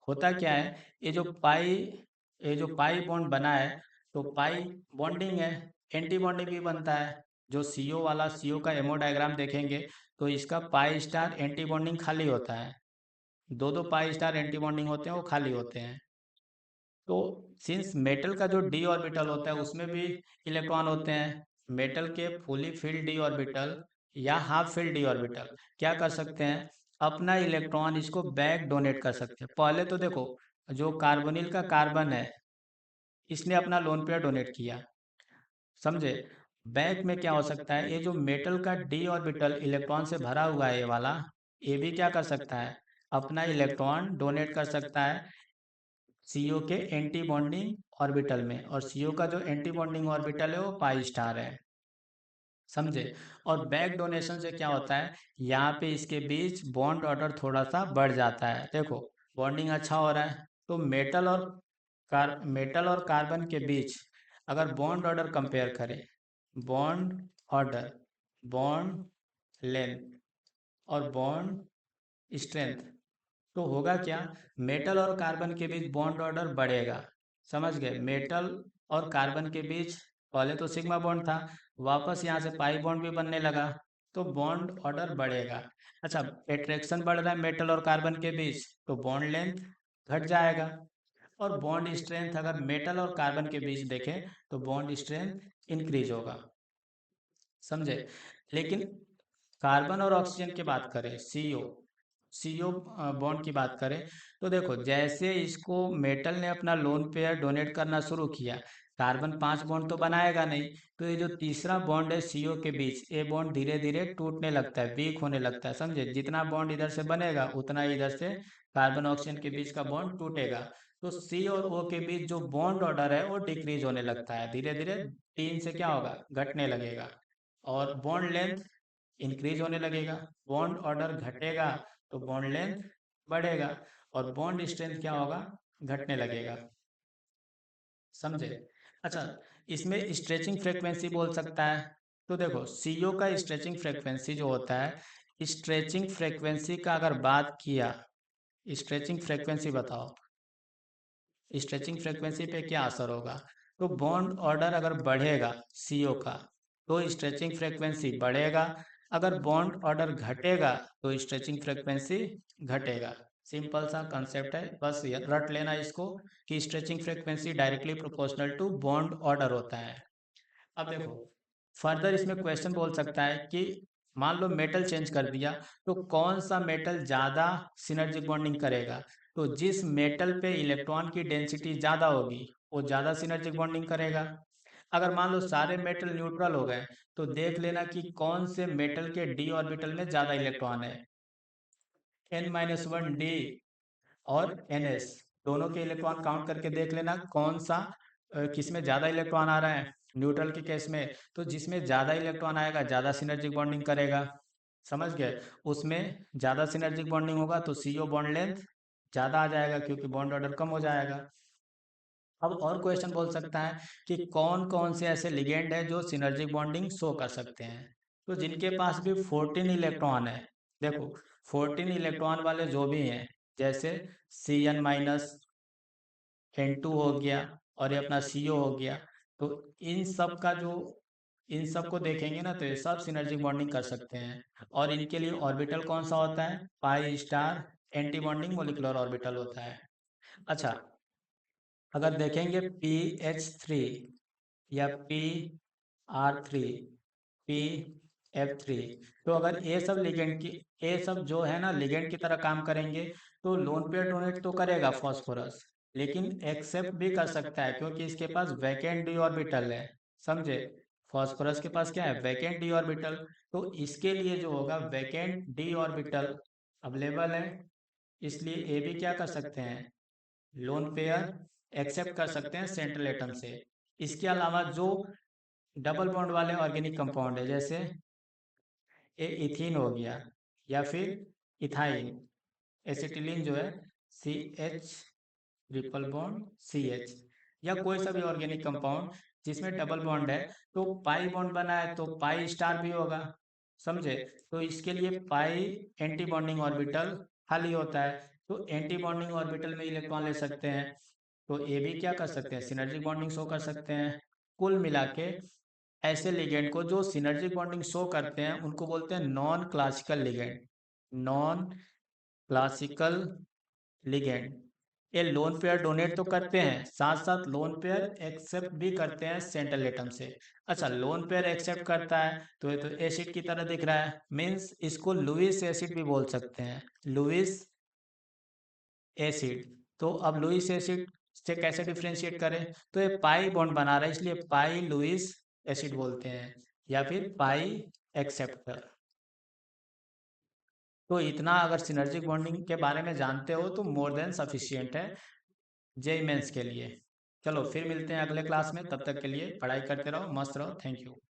होता क्या है, ये जो पाई बॉन्ड बना है, तो पाई बॉन्डिंग है, एंटी बॉन्डिंग भी बनता है। जो सीओ वाला, सीओ का एमओ डायग्राम देखेंगे तो इसका पाई स्टार एंटी बॉन्डिंग खाली होता है। दो दो पाई स्टार एंटी बॉन्डिंग होते हैं, वो खाली होते हैं। तो सिंस मेटल का जो डी ऑर्बिटल होता है उसमें भी इलेक्ट्रॉन होते हैं, मेटल के फुली फिल्ड डी ऑर्बिटल या हाफ फिल्ड डी ऑर्बिटल क्या कर सकते हैं? अपना इलेक्ट्रॉन इसको बैक डोनेट कर सकते हैं। पहले तो देखो, जो कार्बोनिल का कार्बन है इसने अपना लोन पेयर डोनेट किया, समझे? बैक में क्या हो सकता है, ये जो मेटल का डी ऑर्बिटल इलेक्ट्रॉन से भरा हुआ है ये वाला, ये भी क्या कर सकता है? अपना इलेक्ट्रॉन डोनेट कर सकता है सीओ के एंटी बॉन्डिंग ऑर्बिटल में। और सीओ का जो एंटी बॉन्डिंग ऑर्बिटल है वो पाई स्टार है, समझे? और बैक डोनेशन से क्या होता है, यहाँ पे इसके बीच बॉन्ड ऑर्डर थोड़ा सा बढ़ जाता है। देखो, बॉन्डिंग अच्छा हो रहा है, तो मेटल और कार्बन के बीच अगर बॉन्ड ऑर्डर कंपेयर करें, बॉन्ड ऑर्डर, बॉन्ड लेंथ और बॉन्ड स्ट्रेंथ, तो होगा क्या? मेटल और कार्बन के बीच बॉन्ड ऑर्डर बढ़ेगा। समझ गए? मेटल और कार्बन के बीच पहले तो सिग्मा बॉन्ड था, वापस यहाँ से पाई बॉन्ड भी बनने लगा, तो बॉन्ड ऑर्डर बढ़ेगा। अच्छा, एट्रैक्शन बढ़ रहा है मेटल और कार्बन के बीच, तो बॉन्ड लेंथ घट जाएगा। और बॉन्ड स्ट्रेंथ अगर मेटल और कार्बन के बीच देखें तो बॉन्ड स्ट्रेंथ इंक्रीज होगा, समझे? लेकिन कार्बन और ऑक्सीजन की बात करें, सीओ बॉन्ड की बात करें, तो देखो जैसे इसको मेटल ने अपना लोन पेयर डोनेट करना शुरू किया, कार्बन 5 बॉन्ड तो बनाएगा नहीं, तो ये जो तीसरा बॉन्ड है सीओ के बीच, ये बॉन्ड धीरे धीरे टूटने लगता है, वीक होने लगता है, समझे? जितना बॉन्ड इधर से बनेगा उतना ही इधर से कार्बन ऑक्सीजन के बीच का बॉन्ड टूटेगा। तो सी और ओ के बीच जो बॉन्ड ऑर्डर है वो डिक्रीज होने लगता है, धीरे धीरे 3 से क्या होगा, घटने लगेगा। और बॉन्ड लेंथ इंक्रीज होने लगेगा। बॉन्ड ऑर्डर घटेगा तो बॉन्ड लेंथ बढ़ेगा, और बॉन्ड स्ट्रेंथ क्या होगा, घटने लगेगा, समझे? अच्छा, इसमें स्ट्रेचिंग फ्रीक्वेंसी बोल सकता है। तो देखो, सीओ का स्ट्रेचिंग फ्रीक्वेंसी जो होता है, स्ट्रेचिंग फ्रीक्वेंसी का अगर बात किया, स्ट्रेचिंग फ्रीक्वेंसी बताओ, स्ट्रेचिंग फ्रीक्वेंसी पे क्या असर होगा? तो बॉन्ड ऑर्डर अगर बढ़ेगा सीओ का तो स्ट्रेचिंग फ्रीक्वेंसी बढ़ेगा, अगर बॉन्ड ऑर्डर घटेगा तो स्ट्रेचिंग फ्रीक्वेंसी घटेगा। सिंपल सा कंसेप्ट है, बस ये रट लेना इसको कि stretching frequency directly proportional to bond order होता है। अब देखो, फर्दर इसमें क्वेश्चन बोल सकता है कि मान लो मेटल चेंज कर दिया, तो कौन सा मेटल ज़्यादा सिनर्जिक बॉन्डिंग करेगा? तो जिस मेटल पे इलेक्ट्रॉन की डेंसिटी ज़्यादा होगी वो ज़्यादा सिनर्जिक बॉन्डिंग करेगा। अगर मान लो सारे मेटल न्यूट्रल हो गए, तो देख लेना कि कौन से मेटल के डी ऑर्बिटल में ज़्यादा इलेक्ट्रॉन है। N-1 डी और NS, दोनों के इलेक्ट्रॉन काउंट करके देख लेना कौन सा किस में ज़्यादा इलेक्ट्रॉन आ रहा है। न्यूट्रल के केस में तो जिसमें ज़्यादा इलेक्ट्रॉन आएगा ज़्यादा सिनर्जिक बॉन्डिंग करेगा, समझ गए? उसमें ज़्यादा सिनर्जिक बॉन्डिंग होगा तो CO बॉन्ड लेंथ ज़्यादा आ जाएगा, क्योंकि बॉन्ड ऑर्डर कम हो जाएगा। अब और क्वेश्चन बोल सकता है कि कौन कौन से ऐसे लिगेंड है जो सिनर्जिक बॉन्डिंग शो कर सकते हैं? तो जिनके पास भी 14 इलेक्ट्रॉन है, देखो 14 इलेक्ट्रॉन वाले जो भी हैं, जैसे Cn- N2 हो गया और ये अपना CO हो गया, तो इन सब का जो इन सब को देखेंगे ना तो ये सब सिनर्जिक बॉन्डिंग कर सकते हैं। और इनके लिए ऑर्बिटल कौन सा होता है? Pi star anti bonding molecular orbital होता है। अच्छा, अगर देखेंगे PH3 या PR3, PF3, तो अगर ये सब लिगेंड की, ये सब जो है ना लिगेंड की तरह काम करेंगे, तो लोन पेयर डोनेट तो करेगा फॉस्फोरस, लेकिन एक्सेप्ट भी कर सकता है क्योंकि इसके पास वैकेंट डी ऑर्बिटल है। समझे? फॉस्फोरस के पास क्या है? Vacant D orbital. तो इसके लिए जो होगा वैकेंट डी ऑर्बिटल अवेलेबल है, इसलिए ये भी क्या कर सकते हैं? लोन पेयर एक्सेप्ट कर सकते हैं सेंट्रल एटम से। इसके अलावा जो डबल बॉन्ड वाले ऑर्गेनिक कंपाउंड है, जैसे ये इथीन हो गया या फिर इथाइन, एसिटिलीन जो है CH ट्रिपल बॉन्ड CH, या कोई सा भी ऑर्गेनिक कंपाउंड जिसमें डबल बॉन्ड है, तो पाई बॉन्ड बना है तो पाई स्टार भी होगा। समझे? तो इसके लिए पाई एंटी बॉन्डिंग ऑर्बिटल खाली होता है, तो एंटी बॉन्डिंग ऑर्बिटल में इलेक्ट्रॉन ले सकते हैं। तो ये भी क्या कर सकते हैं? सिनर्जिक बॉन्डिंग शो कर सकते हैं। कुल मिला के ऐसे लिगेंड को जो सिनर्जिक बॉन्डिंग शो करते हैं उनको बोलते हैं non classical ligand. Non classical ligand ये लोन पेयर डोनेट तो करते हैं, साथ साथ लोन पेयर एक्सेप्ट भी करते हैं सेंट्रल एटम से। अच्छा, लोन पेयर एक्सेप्ट करता है तो ये तो एसिड की तरह दिख रहा है, मीन्स इसको लुईस एसिड भी बोल सकते हैं। Lewis acid. तो अब लुईस एसिड से कैसे डिफ्रेंशिएट करें? तो ये पाई बॉन्ड बना रहा है, इसलिए पाई लुईस एसिड बोलते हैं, या फिर पाई एक्सेप्टर। तो इतना अगर सिनर्जिक बॉन्डिंग के बारे में जानते हो तो मोर देन सफिशियंट है जेई मेंस के लिए। चलो फिर मिलते हैं अगले क्लास में, तब तक के लिए पढ़ाई करते रहो, मस्त रहो, थैंक यू।